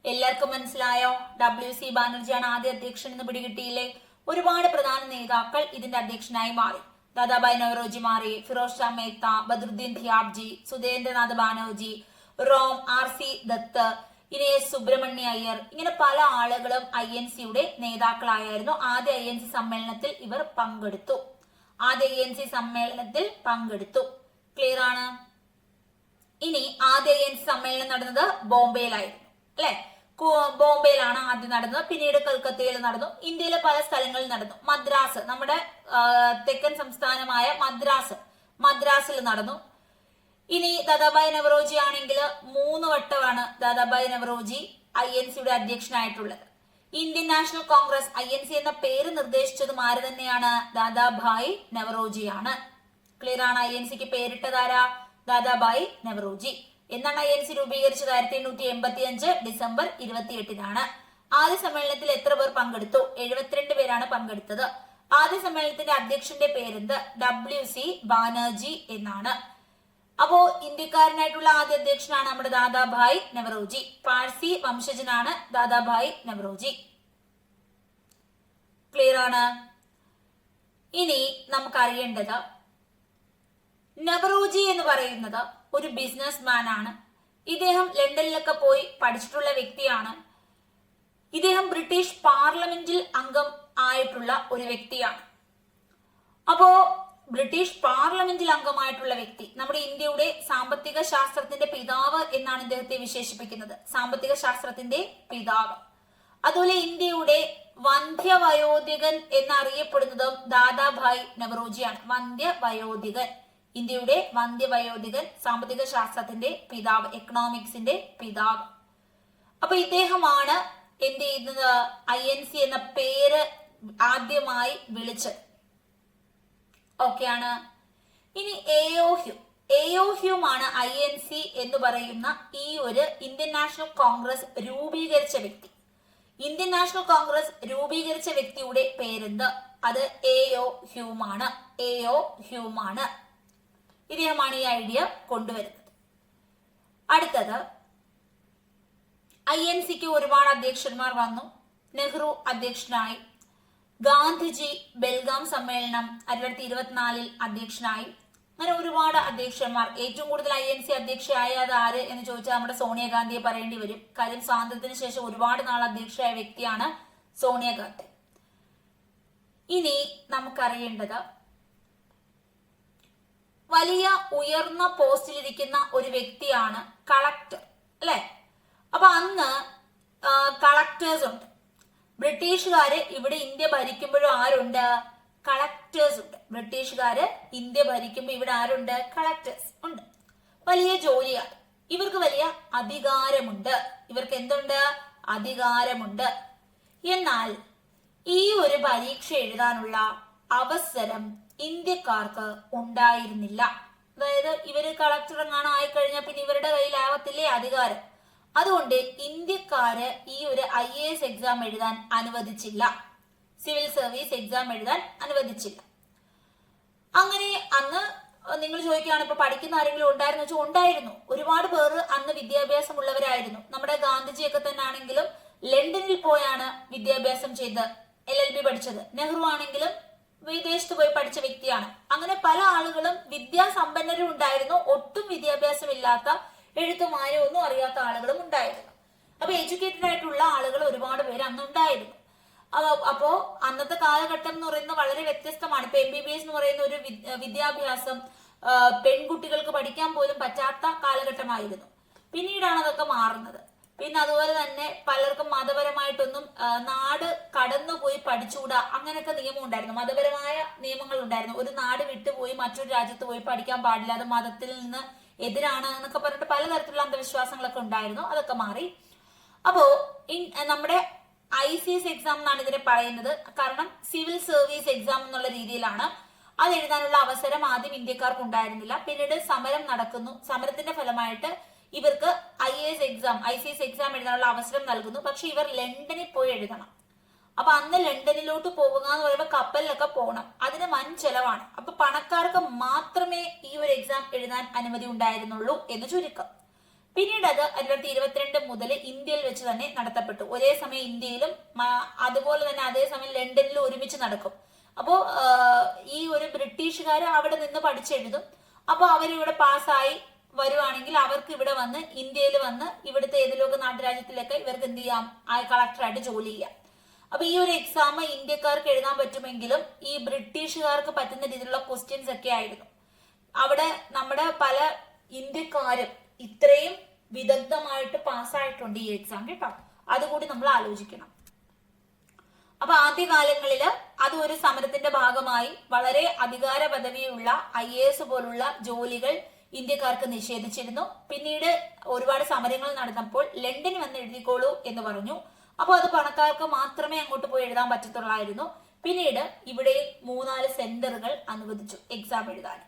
എല്ലാവർക്കും മനസ്സിലായോ? WC ബാനർജിയാണ് ആദ്യ അധ്യക്ഷൻ എന്ന് പിടികിട്ടിയില്ലേ? ഒരുപാട് പ്രധാന നേതാക്കൾ ഇതിന്റെ അധ്യക്ഷനായി മാറി. ദാദാഭായ് നവറോജി മാറി, ഫിറോസ് ഷാ മേത്ത, ബദ്രുദ്ദീൻ ധിയാബ്ജി, സുധേന്ദ്രനാഥ് ബാനർജി, റോം RC ദത്ത്, ഇനി സുബ്രഹ്മണ്യ അയ്യർ, ഇങ്ങനെ പല ആളുകളും INCയുടെ നേതാക്കളായിരുന്നു. ആദ്യ INC സമ്മേളനത്തിൽ ഇവർ പങ്കെടുത്തു. ക്ലിയർ ആണ്? ഇനി ആദ്യ INC സമ്മേളനം നടന്നത് ബോംബെയിലായിരുന്നു അല്ലെ? ബോംബെയിലാണ് ആദ്യം നടന്നത്. പിന്നീട് കൽക്കത്തയിൽ നടന്നു. ഇന്ത്യയിലെ പല സ്ഥലങ്ങളിൽ നടന്നു. മദ്രാസ്, നമ്മുടെ തെക്കൻ സംസ്ഥാനമായ മദ്രാസിൽ നടന്നു. ഇനി ദാദാഭായ് നവറോജി ആണെങ്കിൽ 3 വട്ടമാണ് ദാദാഭായ് നവറോജി INCയുടെ അധ്യക്ഷനായിട്ടുള്ളത്. ഇന്ത്യൻ നാഷണൽ കോൺഗ്രസ് INC എന്ന പേര് നിർദ്ദേശിച്ചതും ആര് തന്നെയാണ്? ദാദാഭായ് നവറോജിയാണ്. ക്ലിയർ ആണ്? INCക്ക് പേരിട്ടതാരാ? ദാദാഭായ് നവറോജി. എന്നാണ് INC രൂപീകരിച്ചത്? 1885 ഡിസംബർ 28. ആദ്യ സമ്മേളനത്തിൽ എത്ര പേർ പങ്കെടുത്തു? 72 പേരാണ് പങ്കെടുത്തത്. ആദ്യ സമ്മേളനത്തിന്റെ അധ്യക്ഷന്റെ പേരെന്ത്? WC ബാനർജി എന്നാണ്. അപ്പോ ഇന്ത്യക്കാരനായിട്ടുള്ള ആദ്യ അധ്യക്ഷനാണ് നമ്മുടെ ദാദാഭായ് നവറോജി. പാഴ്സി വംശജനാണ് ദാദാഭായ് നവറോജി. ക്ലിയർ ആണ്? ഇനി നമുക്കറിയേണ്ടത്, നവറോജി എന്ന് പറയുന്നത് ഒരു ബിസിനസ് മാൻ ആണ്. ഇദ്ദേഹം ലണ്ടനിലൊക്കെ പോയി പഠിച്ചിട്ടുള്ള വ്യക്തിയാണ്. ഇദ്ദേഹം ബ്രിട്ടീഷ് പാർലമെന്റിൽ അംഗം ആയിട്ടുള്ള ഒരു വ്യക്തിയാണ്. അപ്പോ ബ്രിട്ടീഷ് പാർലമെന്റിൽ അംഗമായിട്ടുള്ള വ്യക്തി, നമ്മുടെ ഇന്ത്യയുടെ സാമ്പത്തിക ശാസ്ത്രത്തിന്റെ പിതാവ് എന്നാണ് ഇദ്ദേഹത്തെ വിശേഷിപ്പിക്കുന്നത്. സാമ്പത്തിക ശാസ്ത്രത്തിന്റെ പിതാവ്. അതുപോലെ ഇന്ത്യയുടെ വന്ധ്യവയോധികൻ എന്നറിയപ്പെടുന്നതും ദാദാഭായ് നവറോജിയാണ്. വന്ധ്യവയോധികൻ, ഇന്ത്യയുടെ വന്ധ്യവയോധികൻ, സാമ്പത്തിക ശാസ്ത്രത്തിന്റെ പിതാവ്, എക്കണോമിക്സിന്റെ പിതാവ്. അപ്പൊ ഇദ്ദേഹമാണ് എന്ത് ചെയ്യുന്നത്, INC എന്ന പേര് ആദ്യമായി വിളിച്ചത്. ഓക്കെയാണ്. ഇനി എയോഹ്യുമാണ് INC എന്ന് പറയുന്ന ഈ ഒരു ഇന്ത്യൻ നാഷണൽ കോൺഗ്രസ് രൂപീകരിച്ച വ്യക്തി. ഇന്ത്യൻ നാഷണൽ കോൺഗ്രസ് രൂപീകരിച്ച വ്യക്തിയുടെ പേരെന്ത്? അത് എയോ ഹ്യൂമാണ്. ഇദ്ദേഹമാണ് ഈ ഐഡിയ കൊണ്ടുവരുന്നത്. അടുത്തത്, INCക്ക് ഒരുപാട് അധ്യക്ഷന്മാർ വന്നു. നെഹ്റു അധ്യക്ഷനായി. ഗാന്ധിജി ബെൽഗാം സമ്മേളനം 1924 അധ്യക്ഷനായി. അങ്ങനെ ഒരുപാട് അധ്യക്ഷന്മാർ. ഏറ്റവും കൂടുതൽ INC അധ്യക്ഷയായത് ആര് എന്ന് ചോദിച്ചാൽ നമ്മുടെ സോണിയാഗാന്ധിയെ പറയേണ്ടി വരും. കാര്യം സ്വാതന്ത്ര്യത്തിന് ശേഷം ഒരുപാട് നാൾ അധ്യക്ഷയായ വ്യക്തിയാണ് സോണിയാഗാന്ധി. ഇനി നമുക്കറിയേണ്ടത്, വലിയ ഉയർന്ന പോസ്റ്റിലിരിക്കുന്ന ഒരു വ്യക്തിയാണ് കളക്ടർ, അല്ലെ? അപ്പൊ അന്ന് കളക്ടേഴ്സ് ഉണ്ട്. ബ്രിട്ടീഷുകാര് ഇവിടെ ഇന്ത്യ ഭരിക്കുമ്പോഴും ആരുണ്ട്? കളക്ടേഴ്സ് ഉണ്ട്. ബ്രിട്ടീഷുകാര് ഇന്ത്യ ഭരിക്കുമ്പോൾ ഇവിടെ ആരുണ്ട്? കളക്ടേഴ്സ് ഉണ്ട്. വലിയ ജോലിയാണ്. ഇവർക്ക് വലിയ അധികാരമുണ്ട്. ഇവർക്ക് എന്തുണ്ട്? അധികാരമുണ്ട്. എന്നാൽ ഈ ഒരു പരീക്ഷ എഴുതാനുള്ള അവസരം ഇന്ത്യക്കാർക്ക് ഉണ്ടായിരുന്നില്ല. അതായത് ഇവര് കളക്ടർ എങ്ങാനും ആയിക്കഴിഞ്ഞാൽ പിന്നെ ഇവരുടെ കയ്യിലാവത്തില്ലേ അധികാരം. അതുകൊണ്ട് ഇന്ത്യക്കാര് ഈ ഒരു IAS എക്സാം എഴുതാൻ അനുവദിച്ചില്ല. സിവിൽ സർവീസ് എക്സാം എഴുതാൻ അനുവദിച്ചില്ല. അങ്ങനെ അന്ന് നിങ്ങൾ ചോദിക്കുകയാണ്, ഇപ്പൊ പഠിക്കുന്ന ആരെങ്കിലും ഉണ്ടായിരുന്നു വെച്ചാൽ ഉണ്ടായിരുന്നു. ഒരുപാട് പേർ അന്ന് വിദ്യാഭ്യാസമുള്ളവരായിരുന്നു. നമ്മുടെ ഗാന്ധിജിയൊക്കെ തന്നെ ആണെങ്കിലും ലണ്ടനിൽ പോയാണ് വിദ്യാഭ്യാസം ചെയ്ത് LLB പഠിച്ചത്. നെഹ്റു ആണെങ്കിലും വിദേശത്ത് പോയി പഠിച്ച വ്യക്തിയാണ്. അങ്ങനെ പല ആളുകളും വിദ്യാസമ്പന്നരും ഉണ്ടായിരുന്നു. ഒട്ടും വിദ്യാഭ്യാസമില്ലാത്ത, എഴുത്തുമായോ ഒന്നും അറിയാത്ത ആളുകളും ഉണ്ടായിരുന്നു. അപ്പൊ എഡ്യൂക്കേറ്റഡ് ആയിട്ടുള്ള ആളുകൾ ഒരുപാട് പേര് അന്നുണ്ടായിരുന്നു. അപ്പോ അന്നത്തെ കാലഘട്ടം എന്ന് പറയുന്നത് വളരെ വ്യത്യസ്തമാണ്. ഇപ്പൊ MBBS എന്ന് പറയുന്ന ഒരു വിദ്യാഭ്യാസം പെൺകുട്ടികൾക്ക് പഠിക്കാൻ പോലും പറ്റാത്ത കാലഘട്ടമായിരുന്നു. പിന്നീടാണ് അതൊക്കെ മാറുന്നത്. പിന്നെ അതുപോലെ തന്നെ പലർക്കും മതപരമായിട്ടൊന്നും നാട് കടന്നുപോയി പഠിച്ചുകൂടാ, അങ്ങനെയൊക്കെ നിയമം ഉണ്ടായിരുന്നു. മതപരമായ നിയമങ്ങൾ ഉണ്ടായിരുന്നു. ഒരു നാട് വിട്ടുപോയി മറ്റൊരു രാജ്യത്ത് പോയി പഠിക്കാൻ പാടില്ല, അത് മതത്തിൽ നിന്ന് എതിരാണ് എന്നൊക്കെ പറഞ്ഞിട്ട് പലതരത്തിലുള്ള അന്ധവിശ്വാസങ്ങളൊക്കെ ഉണ്ടായിരുന്നു. അതൊക്കെ മാറി. അപ്പോ നമ്മുടെ ICS എക്സാം എന്നാണ് ഇതിനെ പറയുന്നത്. കാരണം സിവിൽ സർവീസ് എക്സാം എന്നുള്ള രീതിയിലാണ്. അത് എഴുതാനുള്ള അവസരം ആദ്യം ഇന്ത്യക്കാർക്ക് ഉണ്ടായിരുന്നില്ല. പിന്നീട് സമരം നടക്കുന്നു. സമരത്തിന്റെ ഫലമായിട്ട് ഇവർക്ക് ICS എക്സാം എഴുതാനുള്ള അവസരം നൽകുന്നു. പക്ഷെ ഇവർ ലണ്ടനിൽ പോയി എഴുതണം. അപ്പൊ അന്ന് ലണ്ടനിലോട്ട് പോവുക എന്ന് പറയുമ്പോൾ കപ്പലിലൊക്കെ പോകണം. അതിന് വൻ ചെലവാണ്. അപ്പൊ പണക്കാർക്ക് മാത്രമേ ഈ ഒരു എക്സാം എഴുതാൻ അനുമതി ഉണ്ടായിരുന്നുള്ളൂ എന്ന് ചുരുക്കം. പിന്നീട് അത് 1922 മുതൽ ഇന്ത്യയിൽ വെച്ച് തന്നെ നടത്തപ്പെട്ടു. ഒരേ സമയം ഇന്ത്യയിലും അതുപോലെ തന്നെ അതേസമയം ലണ്ടനിലും ഒരുമിച്ച് നടക്കും. അപ്പോ ഈ ഒരു ബ്രിട്ടീഷുകാർ അവിടെ നിന്ന് പഠിച്ചെഴുതും. അപ്പൊ അവരിവിടെ പാസ്സായി വരുവാണെങ്കിൽ അവർക്ക് ഇവിടെ വന്ന് ഇന്ത്യയിൽ വന്ന് ഇവിടുത്തെ ഏതെങ്കിലുമൊക്കെ നാട്ടുരാജ്യത്തിലൊക്കെ ഇവർക്ക് എന്ത് ചെയ്യാം, കളക്ടറായിട്ട് ജോലി ചെയ്യാം. അപ്പൊ ഈ ഒരു എക്സാം ഇന്ത്യക്കാർക്ക് എഴുതാൻ പറ്റുമെങ്കിലും ഈ ബ്രിട്ടീഷുകാർക്ക് പറ്റുന്ന രീതിയിലുള്ള ക്വസ്റ്റ്യൻസ് ഒക്കെ ആയിരുന്നു. അവിടെ നമ്മുടെ പല ഇന്ത്യക്കാരും ഇത്രയും വിദഗ്ധമായിട്ട് പാസ്സായിട്ടുണ്ട് ഈ എക്സാം കേട്ടോ. അതുകൂടി നമ്മൾ ആലോചിക്കണം. അപ്പൊ ആദ്യകാലങ്ങളില് അത് ഒരു സമരത്തിന്റെ ഭാഗമായി വളരെ അധികാര പദവിയുള്ള IAS പോലുള്ള ജോലികൾ ഇന്ത്യക്കാർക്ക് നിഷേധിച്ചിരുന്നു. പിന്നീട് ഒരുപാട് സമരങ്ങൾ നടന്നപ്പോൾ ലണ്ടനിൽ വന്ന് എഴുതിക്കോളൂ എന്ന് പറഞ്ഞു. അപ്പോൾ അത് പണക്കാർക്ക് മാത്രമേ അങ്ങോട്ട് പോയി എഴുതാൻ പറ്റത്തുള്ളായിരുന്നു. പിന്നീട് ഇവിടെ 3-4 സെന്ററുകൾ അനുവദിച്ചു എക്സാം എഴുതാൻ.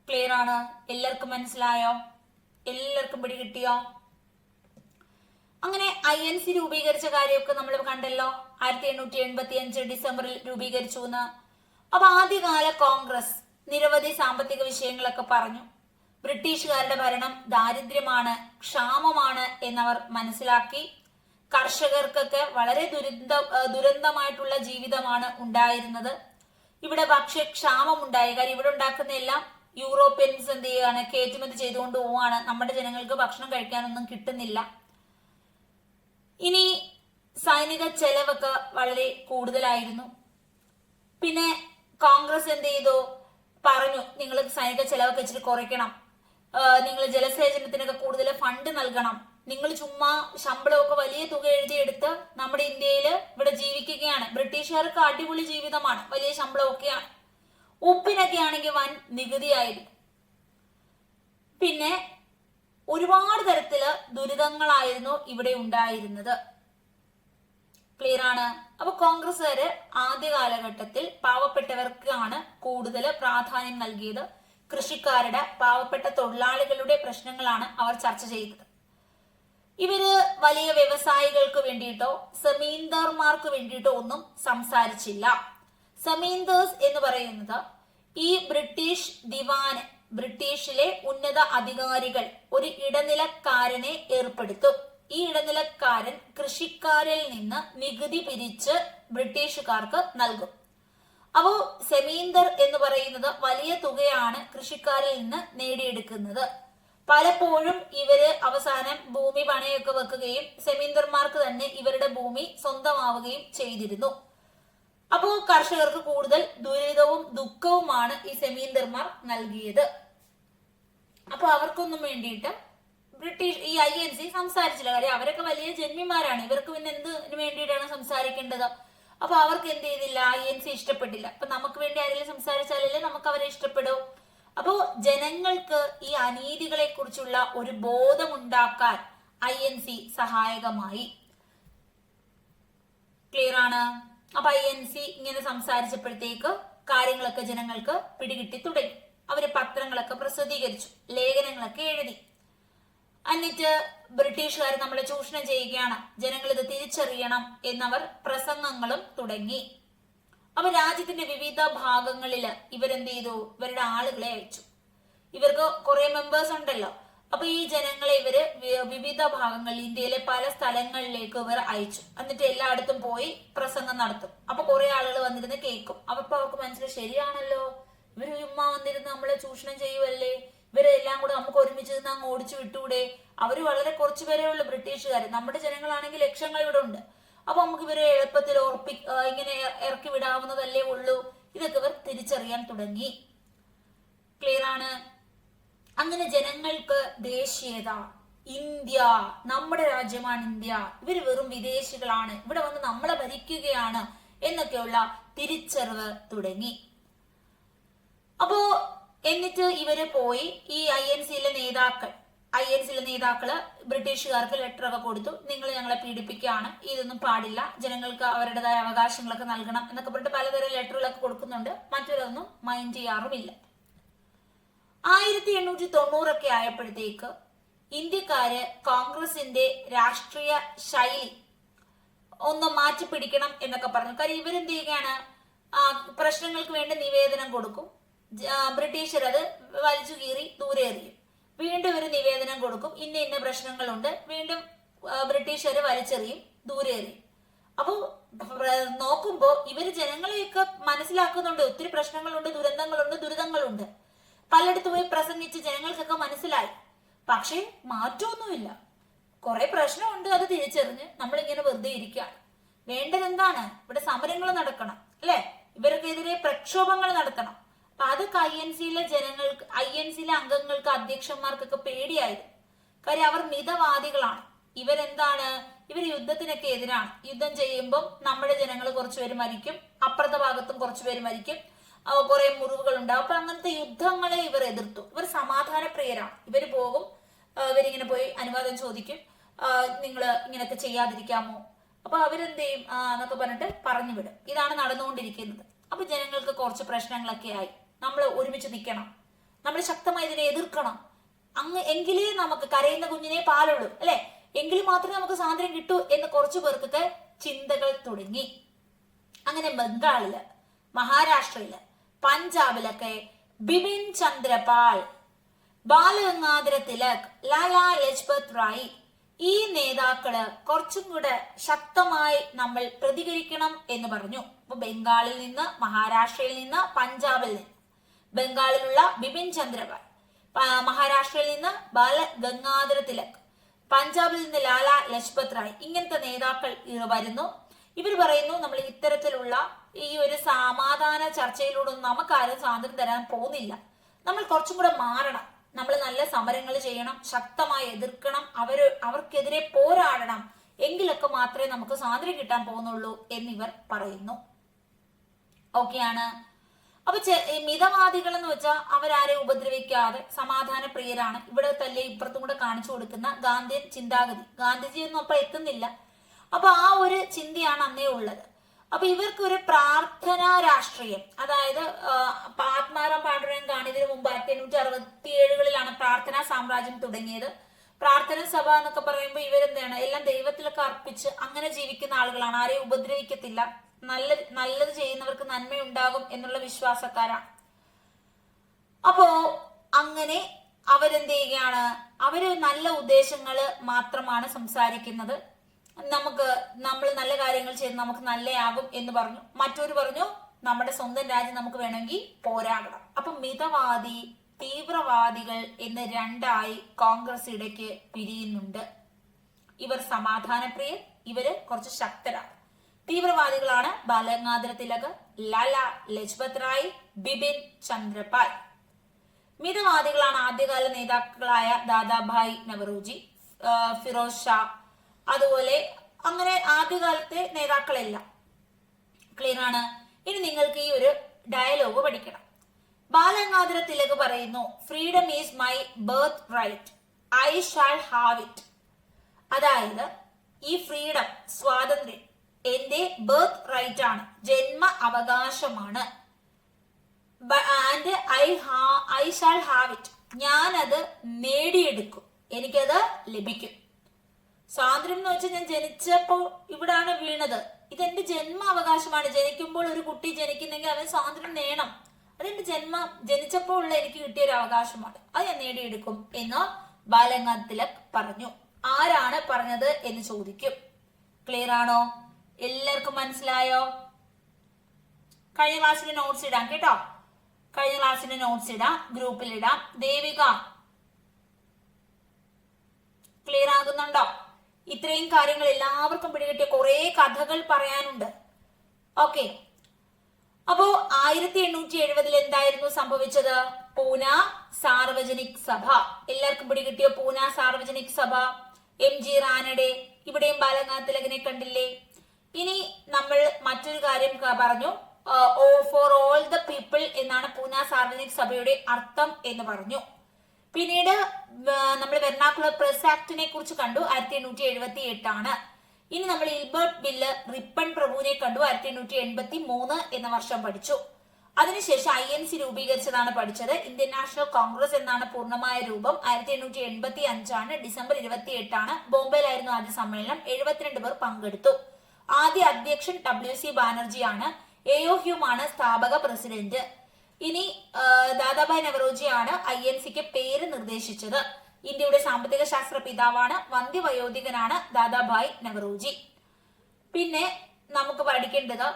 ക്ലിയർ ആണ്? എല്ലാവർക്കും മനസ്സിലായോ? എല്ലാവർക്കും പിടി കിട്ടിയോ? അങ്ങനെ INC രൂപീകരിച്ച കാര്യമൊക്കെ നമ്മൾ കണ്ടല്ലോ. 1885 ഡിസംബറിൽ രൂപീകരിച്ചു എന്ന്. അപ്പൊ ആദ്യകാല കോൺഗ്രസ് നിരവധി സാമ്പത്തിക വിഷയങ്ങളൊക്കെ പറഞ്ഞു. ബ്രിട്ടീഷുകാരുടെ ഭരണം ദാരിദ്ര്യമാണ്, ക്ഷാമമാണ് എന്നവർ മനസ്സിലാക്കി. കർഷകർക്കൊക്കെ വളരെ ദുരന്തമായിട്ടുള്ള ജീവിതമാണ് ഉണ്ടായിരുന്നത്. ഇവിടെ ഭക്ഷ്യക്ഷാമം ഉണ്ടായി. കാര്യം ഇവിടെ ഉണ്ടാക്കുന്ന എല്ലാം യൂറോപ്യൻസ് എന്ത് ചെയ്യുകയാണ്, കയറ്റുമതി ചെയ്തുകൊണ്ട് പോവാണ്. നമ്മുടെ ജനങ്ങൾക്ക് ഭക്ഷണം കഴിക്കാനൊന്നും കിട്ടുന്നില്ല. ഇനി സൈനിക ചെലവൊക്കെ വളരെ കൂടുതലായിരുന്നു. പിന്നെ കോൺഗ്രസ് എന്ത് ചെയ്തു, പറഞ്ഞു നിങ്ങൾ സൈനിക ചെലവൊക്കെ ഇച്ചിരി കുറയ്ക്കണം, നിങ്ങൾ ജലസേചനത്തിനൊക്കെ കൂടുതൽ ഫണ്ട് നൽകണം നിങ്ങൾ ചുമ്മാ ശമ്പളമൊക്കെ വലിയ തുക എഴുതിയെടുത്ത് നമ്മുടെ ഇന്ത്യയിൽ ഇവിടെ ജീവിക്കുകയാണ്. ബ്രിട്ടീഷുകാർക്ക് അടിപൊളി ജീവിതമാണ്, വലിയ ശമ്പളമൊക്കെയാണ്. ഉപ്പിനൊക്കെ ആണെങ്കിൽ വൻ നികുതിയായിരുന്നു. പിന്നെ ഒരുപാട് തരത്തില് ദുരിതങ്ങളായിരുന്നു ഇവിടെ ഉണ്ടായിരുന്നത്. ക്ലിയർ ആണ്. അപ്പൊ കോൺഗ്രസ്സുകാര് ആദ്യ കാലഘട്ടത്തിൽ പാവപ്പെട്ടവർക്കാണ് കൂടുതൽ പ്രാധാന്യം നൽകിയത്. കൃഷിക്കാരുടെ, പാവപ്പെട്ട തൊഴിലാളികളുടെ പ്രശ്നങ്ങളാണ് അവർ ചർച്ച ചെയ്തത്. ഇവര് വലിയ വ്യവസായികൾക്ക് വേണ്ടിയിട്ടോ സമീന്ദാർമാർക്ക് വേണ്ടിയിട്ടോ ഒന്നും സംസാരിച്ചില്ല. സമീന്ദേഴ്സ് എന്ന് പറയുന്നത് ഈ ബ്രിട്ടീഷ് ദിവാന്, ബ്രിട്ടീഷിലെ ഉന്നത അധികാരികൾ ഒരു ഇടനിലക്കാരനെ ഏർപ്പെടുത്തും. ഈ ഇടനിലക്കാരൻ കൃഷിക്കാരിൽ നിന്ന് നികുതി പിരിച്ച് ബ്രിട്ടീഷുകാർക്ക് നൽകും. അപ്പോ സെമീന്ദർ എന്ന് പറയുന്നത് വലിയ തുകയാണ് കൃഷിക്കാരിൽ നിന്ന് നേടിയെടുക്കുന്നത്. പലപ്പോഴും ഇവര് അവസാനം ഭൂമി പണയൊക്കെ വെക്കുകയും സെമീന്ദർമാർക്ക് തന്നെ ഇവരുടെ ഭൂമി സ്വന്തമാവുകയും ചെയ്തിരുന്നു. അപ്പോ കർഷകർക്ക് കൂടുതൽ ദുരിതവും ദുഃഖവുമാണ് ഈ സെമീന്ദർമാർ നൽകിയത്. അപ്പൊ അവർക്കൊന്നും വേണ്ടിയിട്ട് ബ്രിട്ടീഷ് ഈ INC സംസാരിച്ചില്ല. കാര്യം അവരൊക്കെ വലിയ ജന്മിമാരാണ്. ഇവർക്ക് പിന്നെ എന്തിനു വേണ്ടിയിട്ടാണ് സംസാരിക്കേണ്ടത്? അപ്പൊ അവർക്ക് എന്ത് ചെയ്തില്ല, INC ഇഷ്ടപ്പെട്ടില്ല. അപ്പൊ നമുക്ക് വേണ്ടി ആരെങ്കിലും സംസാരിച്ചാലല്ലേ നമുക്ക് അവരെ ഇഷ്ടപ്പെടൂ. അപ്പോ ജനങ്ങൾക്ക് ഈ അനീതികളെ കുറിച്ചുള്ള ഒരു ബോധമുണ്ടാക്കാൻ INC സഹായകമായി. ക്ലിയർ ആണ്. അപ്പൊ INC ഇങ്ങനെ സംസാരിച്ചപ്പോഴത്തേക്ക് കാര്യങ്ങളൊക്കെ ജനങ്ങൾക്ക് പിടികിട്ടി തുടങ്ങി. അവര് പത്രങ്ങളൊക്കെ പ്രസിദ്ധീകരിച്ചു, ലേഖനങ്ങളൊക്കെ എഴുതി. എന്നിട്ട് ബ്രിട്ടീഷുകാർ നമ്മളെ ചൂഷണം ചെയ്യുകയാണ്, ജനങ്ങൾ ഇത് തിരിച്ചറിയണം എന്നവർ പ്രസംഗങ്ങളും തുടങ്ങി. അപ്പൊ രാജ്യത്തിന്റെ വിവിധ ഭാഗങ്ങളില് ഇവരെന്ത് ചെയ്തു, ഇവരുടെ ആളുകളെ അയച്ചു. ഇവർക്ക് കുറെ മെമ്പേഴ്സ് ഉണ്ടല്ലോ. അപ്പൊ ഈ ജനങ്ങളെ ഇവര് വിവിധ ഭാഗങ്ങളിൽ, ഇന്ത്യയിലെ പല സ്ഥലങ്ങളിലേക്ക് ഇവർ അയച്ചു. എന്നിട്ട് എല്ലായിടത്തും പോയി പ്രസംഗം നടത്തും. അപ്പൊ കുറെ ആളുകൾ വന്നിരുന്ന് കേൾക്കും. അപ്പൊ അവർക്ക് മനസ്സിലായി, ശരിയാണല്ലോ, ഇവര് ചുമ്മാ വന്നിരുന്ന് നമ്മളെ ചൂഷണം ചെയ്യുമല്ലേ, ഇവരെല്ലാം കൂടെ നമുക്ക് ഒരുമിച്ച് നിന്ന് അങ്ങ് ഓടിച്ചു വിട്ടൂടെ. അവര് വളരെ കുറച്ചു പേരേ ഉള്ളൂ ബ്രിട്ടീഷുകാർ, നമ്മുടെ ജനങ്ങളാണെങ്കിൽ ലക്ഷങ്ങൾ ഇവിടെ ഉണ്ട്. അപ്പൊ നമുക്ക് ഇവരെ എളുപ്പത്തിൽ ഇങ്ങനെ ഇറക്കി വിടാവുന്നതല്ലേ ഉള്ളൂ. ഇതൊക്കെ ഇവർ തിരിച്ചറിയാൻ തുടങ്ങി. ക്ലിയർ ആണ്. അങ്ങനെ ജനങ്ങൾക്ക് ദേശീയത, ഇന്ത്യ നമ്മുടെ രാജ്യമാണ് ഇന്ത്യ, ഇവര് വെറും വിദേശികളാണ്, ഇവിടെ വന്ന് നമ്മളെ ഭരിക്കുകയാണ് എന്നൊക്കെയുള്ള തിരിച്ചറിവ് തുടങ്ങി. അപ്പോ എന്നിട്ട് ഇവര് പോയി ഈ INCയിലെ നേതാക്കള് ബ്രിട്ടീഷുകാർക്ക് ലെറ്റർ ഒക്കെ കൊടുത്തു. നിങ്ങൾ ഞങ്ങളെ പീഡിപ്പിക്കുകയാണ്, ഇതൊന്നും പാടില്ല, ജനങ്ങൾക്ക് അവരുടേതായ അവകാശങ്ങളൊക്കെ നൽകണം എന്നൊക്കെ പറഞ്ഞിട്ട് പലതരം ലെറ്ററുകളൊക്കെ കൊടുക്കുന്നുണ്ട്. മറ്റൊരൊന്നും മൈൻഡ് ചെയ്യാറുമില്ല. 1890 ആയപ്പോഴത്തേക്ക് ഇന്ത്യക്കാര് കോൺഗ്രസിന്റെ രാഷ്ട്രീയ ശൈലി ഒന്ന് മാറ്റിപ്പിടിക്കണം എന്നൊക്കെ പറഞ്ഞു. കാര്യം ഇവരെന്ത് ചെയ്യുകയാണ്, പ്രശ്നങ്ങൾക്ക് വേണ്ടി നിവേദനം കൊടുക്കും, ബ്രിട്ടീഷർ അത് വലിച്ചു കീറി ദൂരെ എറിയും. വീണ്ടും ഒരു നിവേദനം കൊടുക്കും, ഇന്ന പ്രശ്നങ്ങളുണ്ട്, വീണ്ടും ബ്രിട്ടീഷർ വലിച്ചെറിയും, ദൂരെ എറിയും. അപ്പോ നോക്കുമ്പോ ഇവര് ജനങ്ങളെയൊക്കെ മനസ്സിലാക്കുന്നുണ്ട്, ഒത്തിരി പ്രശ്നങ്ങളുണ്ട്, ദുരിതങ്ങളുണ്ട്. പലയിടത്ത് പോയി പ്രസംഗിച്ച് ജനങ്ങൾക്കൊക്കെ മനസ്സിലായി. പക്ഷെ മാറ്റമൊന്നുമില്ല. കുറെ പ്രശ്നമുണ്ട്, അത് തിരിച്ചറിഞ്ഞ് നമ്മളിങ്ങനെ വെറുതെ ഇരിക്കുകയാണ്. വേണ്ടത് എന്താണ്, ഇവിടെ സമരങ്ങൾ നടക്കണം അല്ലെ, ഇവർക്കെതിരെ പ്രക്ഷോഭങ്ങൾ നടത്തണം. അപ്പൊ അതൊക്കെ INCയിലെ അംഗങ്ങൾക്ക്, അധ്യക്ഷന്മാർക്കൊക്കെ പേടിയായിരുന്നു. കാര്യം അവർ മിതവാദികളാണ്. ഇവരെന്താണ്, ഇവർ യുദ്ധത്തിനൊക്കെ എതിരാണ്. യുദ്ധം ചെയ്യുമ്പോൾ നമ്മുടെ ജനങ്ങൾ കുറച്ചുപേര് മരിക്കും, അപ്പുറത്തെ ഭാഗത്തും കുറച്ചുപേര് മരിക്കും, കുറെ മുറിവുകൾ ഉണ്ടാവും. അപ്പൊ അങ്ങനത്തെ യുദ്ധങ്ങളെ ഇവർ എതിർത്തു. ഇവർ സമാധാന പ്രിയരാണ്. ഇവര് പോകും, ഇവരിങ്ങനെ പോയി അനുവാദം ചോദിക്കും, നിങ്ങൾ ഇങ്ങനെയൊക്കെ ചെയ്യാതിരിക്കാമോ. അപ്പൊ അവരെന്ത് ചെയ്യും എന്നൊക്കെ പറഞ്ഞിട്ട് പറഞ്ഞു വിടും. ഇതാണ് നടന്നുകൊണ്ടിരിക്കുന്നത്. അപ്പൊ ജനങ്ങൾക്ക് കുറച്ച് പ്രശ്നങ്ങളൊക്കെ ആയി. നമ്മൾ ഒരുമിച്ച് നിൽക്കണം, നമ്മൾ ശക്തമായി ഇതിനെ എതിർക്കണം. എങ്കിലേ നമുക്ക് കരയുന്ന കുഞ്ഞിനെ പാലുള്ളൂ അല്ലെ, എങ്കിൽ മാത്രമേ നമുക്ക് സ്വാതന്ത്ര്യം കിട്ടൂ എന്ന് കുറച്ചു പേർക്കൊക്കെ ചിന്തകൾ തുടങ്ങി. അങ്ങനെ ബംഗാളില്, മഹാരാഷ്ട്രയില്, പഞ്ചാബിലൊക്കെ ബിപിൻ ചന്ദ്രപാൽ, ബാലഗംഗാധര തിലക്, ലാലാ ലജ്പത് റായ്, ഈ നേതാക്കള് കുറച്ചും കൂടെ ശക്തമായി നമ്മൾ പ്രതികരിക്കണം എന്ന് പറഞ്ഞു. അപ്പൊ ബംഗാളിൽ നിന്ന്, മഹാരാഷ്ട്രയിൽ നിന്ന്, പഞ്ചാബിൽ നിന്ന്, ബംഗാളിലുള്ള ബിപിൻ ചന്ദ്രപാൽ, മഹാരാഷ്ട്രയിൽ നിന്ന് ബാലഗംഗാധര തിലക്, പഞ്ചാബിൽ നിന്ന് ലാലാ ലജ്പത് റായ്, ഇങ്ങനത്തെ നേതാക്കൾ വരുന്നു. ഇവർ പറയുന്നു, നമ്മൾ ഇത്തരത്തിലുള്ള ഈ ഒരു സമാധാന ചർച്ചയിലൂടെ നമുക്കാരും സ്വാതന്ത്ര്യം തരാൻ പോകുന്നില്ല, നമ്മൾ കുറച്ചും കൂടെ മാറണം, നമ്മൾ നല്ല സമരങ്ങൾ ചെയ്യണം, ശക്തമായി എതിർക്കണം, അവർക്കെതിരെ പോരാടണം, എങ്കിലൊക്കെ മാത്രമേ നമുക്ക് സ്വാതന്ത്ര്യം കിട്ടാൻ പോകുന്നുള്ളൂ എന്നിവർ പറയുന്നു. ഓക്കെയാണ്. അപ്പൊ മിതവാദികൾ എന്ന് വെച്ചാൽ അവരാരെ ഉപദ്രവിക്കാതെ സമാധാന പ്രിയരാണ്. ഇവിടെ തല്ലേ ഇപ്പുറത്തും കൂടെ കാണിച്ചു കൊടുക്കുന്ന ഗാന്ധിയൻ ചിന്താഗതി. ഗാന്ധിജിയൊന്നും അപ്പൊ എത്തുന്നില്ല. അപ്പൊ ആ ഒരു ചിന്തയാണ് അന്നേ ഉള്ളത്. അപ്പൊ ഇവർക്ക് ഒരു പ്രാർത്ഥനാ രാഷ്ട്രീയം, അതായത് ആത്മാറാം പാണ്ഡുരംഗാണ് ഇതിനു മുമ്പ് 1867 പ്രാർത്ഥനാ സാമ്രാജ്യം തുടങ്ങിയത്. പ്രാർത്ഥന സഭ എന്നൊക്കെ പറയുമ്പോൾ ഇവരെന്താണ്, എല്ലാം ദൈവത്തിലൊക്കെ അർപ്പിച്ച് അങ്ങനെ ജീവിക്കുന്ന ആളുകളാണ്. ആരെയും ഉപദ്രവിക്കത്തില്ല, നല്ലത് ചെയ്യുന്നവർക്ക് നന്മയുണ്ടാകും എന്നുള്ള വിശ്വാസക്കാരാണ്. അപ്പോ അങ്ങനെ അവരെന്ത് ചെയ്യുകയാണ്, അവര് നല്ല ഉദ്ദേശങ്ങള് മാത്രമാണ് സംസാരിക്കുന്നത്. നമ്മൾ നല്ല കാര്യങ്ങൾ ചെയ്ത് നമുക്ക് നല്ലയാകും എന്ന് പറഞ്ഞു. മറ്റൊരു പറഞ്ഞു നമ്മുടെ സ്വന്തം രാജ്യം നമുക്ക് വേണമെങ്കിൽ പോരാടണം. അപ്പൊ മിതവാദി, തീവ്രവാദികൾ എന്ന് രണ്ടായി കോൺഗ്രസ് ഇടയ്ക്ക് പിരിയുന്നുണ്ട്. ഇവർ സമാധാനപ്രിയർ, ഇവര് കുറച്ച് ശക്തരാണ്. തീവ്രവാദികളാണ് ബാലഗംഗാധര തിലക്, ലാല ലജ്പത് റായ്, ബിപിൻ ചന്ദ്രപാൽ. മിതവാദികളാണ് ആദ്യകാല നേതാക്കളായ ദാദാഭായ് നവറോജി, ഫിറോസ് ഷാ, അതുപോലെ അങ്ങനെ ആദ്യകാലത്തെ നേതാക്കളെല്ലാം. ക്ലിയർ ആണ്. ഇനി നിങ്ങൾക്ക് ഈ ഒരു ഡയലോഗ് പഠിക്കണം. ബാലഗംഗാധര തിലക് പറയുന്നു, freedom is my birth right, I shall have it. അതായത് ഈ ഫ്രീഡം, സ്വാതന്ത്ര്യം എന്റെ ബർത്ത് റൈറ്റ് ആണ്, ജന്മ അവകാശമാണ്. And I shall have it, ഞാനത് നേടിയെടുക്കും, എനിക്കത് ലഭിക്കും. സ്വാതന്ത്ര്യം എന്ന് വെച്ചാൽ ഞാൻ ജനിച്ചപ്പോ ഇവിടാണ് വീണത്, ഇതെന്റെ ജന്മ അവകാശമാണ്. ജനിക്കുമ്പോൾ ഒരു കുട്ടി ജനിക്കുന്നെങ്കിൽ അവൻ സ്വാതന്ത്ര്യം നേടണം. അതെന്റെ ജനിച്ചപ്പോൾ ഉള്ള എനിക്ക് കിട്ടിയ ഒരു അവകാശമാണ്, അത് ഞാൻ നേടിയെടുക്കും എന്ന് ബാലഗംഗാധര തിലക് പറഞ്ഞു. ആരാണ് പറഞ്ഞത് എന്ന് ചോദിക്കും. ക്ലിയർ ആണോ? എല്ലാവർക്കും മനസ്സിലായോ? കഴിഞ്ഞ ക്ലാസ്സിന്റെ നോട്ട്സ് ഇടാം കേട്ടോ, കഴിഞ്ഞ ക്ലാസ്സിന്റെ നോട്ട്സ് ഇടാം, ഗ്രൂപ്പിൽ ഇടാം. ദേവിക ക്ലിയർ ആകുന്നുണ്ടോ? ഇത്രയും കാര്യങ്ങൾ എല്ലാവർക്കും പിടികിട്ടിയ കുറെ കഥകൾ പറയാനുണ്ട്. ഓക്കെ. അപ്പോ 1870 എന്തായിരുന്നു സംഭവിച്ചത്? പൂന സാർവജനിക് സഭ. എല്ലാവർക്കും പിടികിട്ടിയോ പൂന സാർവജനിക് സഭ? MG റാനഡെ, ഇവിടെയും ബാലഗംഗാധര തിലകിനെ കണ്ടില്ലേ? ഇനി നമ്മൾ മറ്റൊരു കാര്യം പറഞ്ഞു, ഫോർ ഓൾ ദ പീപ്പിൾ എന്നാണ് പൂന സാർവജനിക് സഭയുടെ അർത്ഥം എന്ന് പറഞ്ഞു. പിന്നീട് നമ്മൾ വെർണാക്കുലർ പ്രസ് ആക്ടിനെ കുറിച്ച് കണ്ടു, 1878. ഇനി നമ്മൾ ഇൽബർട്ട് ബില്ല്, റിപ്പൺ പ്രഭുവിനെ കണ്ടു, 1883 എന്ന വർഷം പഠിച്ചു. അതിനുശേഷം INC രൂപീകരിച്ചതാണ് പഠിച്ചത്. ഇന്ത്യൻ നാഷണൽ കോൺഗ്രസ് എന്നാണ് പൂർണ്ണമായ രൂപം. 1885 ഡിസംബർ 28. ബോംബെയിലായിരുന്നു ആദ്യ സമ്മേളനം. 72 പേർ പങ്കെടുത്തു. ആദ്യ അധ്യക്ഷൻ WC ബാനർജിയാണ്. AO ഹ്യൂമാണ് സ്ഥാപക പ്രസിഡന്റ്. ഇനി ദാദാഭായ് നവറോജിയാണ് INCക്ക് പേര് നിർദ്ദേശിച്ചത്. ഇന്ത്യയുടെ സാമ്പത്തിക ശാസ്ത്ര പിതാവാണ്. വന്ധ്യവയോധികനാണ് ദാദാഭായ് നവറോജി. പിന്നെ നമുക്ക് പഠിക്കേണ്ടത്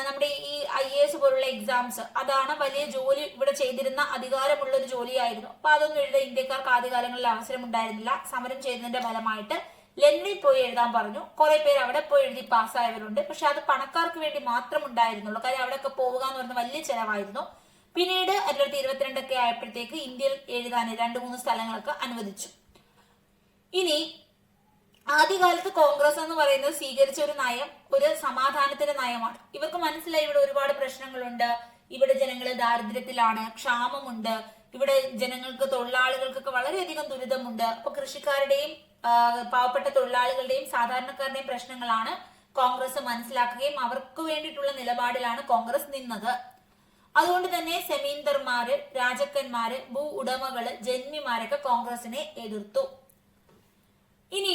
നമ്മുടെ ഈ IAS പോലുള്ള എക്സാംസ്, അതാണ് വലിയ ജോലി ഇവിടെ ചെയ്തിരുന്ന അധികാരമുള്ള ഒരു ജോലിയായിരുന്നു. അപ്പൊ അതൊന്നും എഴുതാൻ ഇന്ത്യക്കാർക്ക് ആദ്യകാലങ്ങളിൽ അവസരം ഉണ്ടായിരുന്നില്ല. സമരം ചെയ്തതിന്റെ ഫലമായിട്ട് ലണ്ടനിൽ പോയി എഴുതാൻ പറഞ്ഞു. കുറെ പേര് അവിടെ പോയി എഴുതി പാസ്സായവരുണ്ട്. പക്ഷെ അത് പണക്കാർക്ക് വേണ്ടി മാത്രം ഉണ്ടായിരുന്നുള്ളൂ. കാര്യം അവിടെയൊക്കെ പോവുക എന്ന് പറയുന്നത് വലിയ ചെലവായിരുന്നു. പിന്നീട് 1922 ആയപ്പോഴത്തേക്ക് ഇന്ത്യയിൽ എഴുതാൻ 2-3 സ്ഥലങ്ങളൊക്കെ അനുവദിച്ചു. ഇനി ആദ്യകാലത്ത് കോൺഗ്രസ് എന്ന് പറയുന്നത് സ്വീകരിച്ച ഒരു നയം ഒരു സമാധാനത്തിന്റെ നയമാണ്. ഇവർക്ക് മനസ്സിലായി ഇവിടെ ഒരുപാട് പ്രശ്നങ്ങളുണ്ട്, ഇവിടെ ജനങ്ങൾ ദാരിദ്ര്യത്തിലാണ്, ക്ഷാമമുണ്ട്, ഇവിടെ ജനങ്ങൾക്ക് തൊഴിലാളികൾക്കൊക്കെ വളരെയധികം ദുരിതമുണ്ട്. അപ്പൊ കൃഷിക്കാരുടെയും പാവപ്പെട്ട തൊഴിലാളികളുടെയും സാധാരണക്കാരുടെയും പ്രശ്നങ്ങളാണ് കോൺഗ്രസ് മനസ്സിലാക്കുകയും അവർക്ക് വേണ്ടിയിട്ടുള്ള നിലപാടിലാണ് കോൺഗ്രസ് നിന്നത്. അതുകൊണ്ട് തന്നെ സെമീന്ദർമാര്, രാജാക്കന്മാര്, ഭൂ ഉടമകള്, ജന്മിമാരൊക്കെ കോൺഗ്രസിനെ എതിർത്തു. ഇനി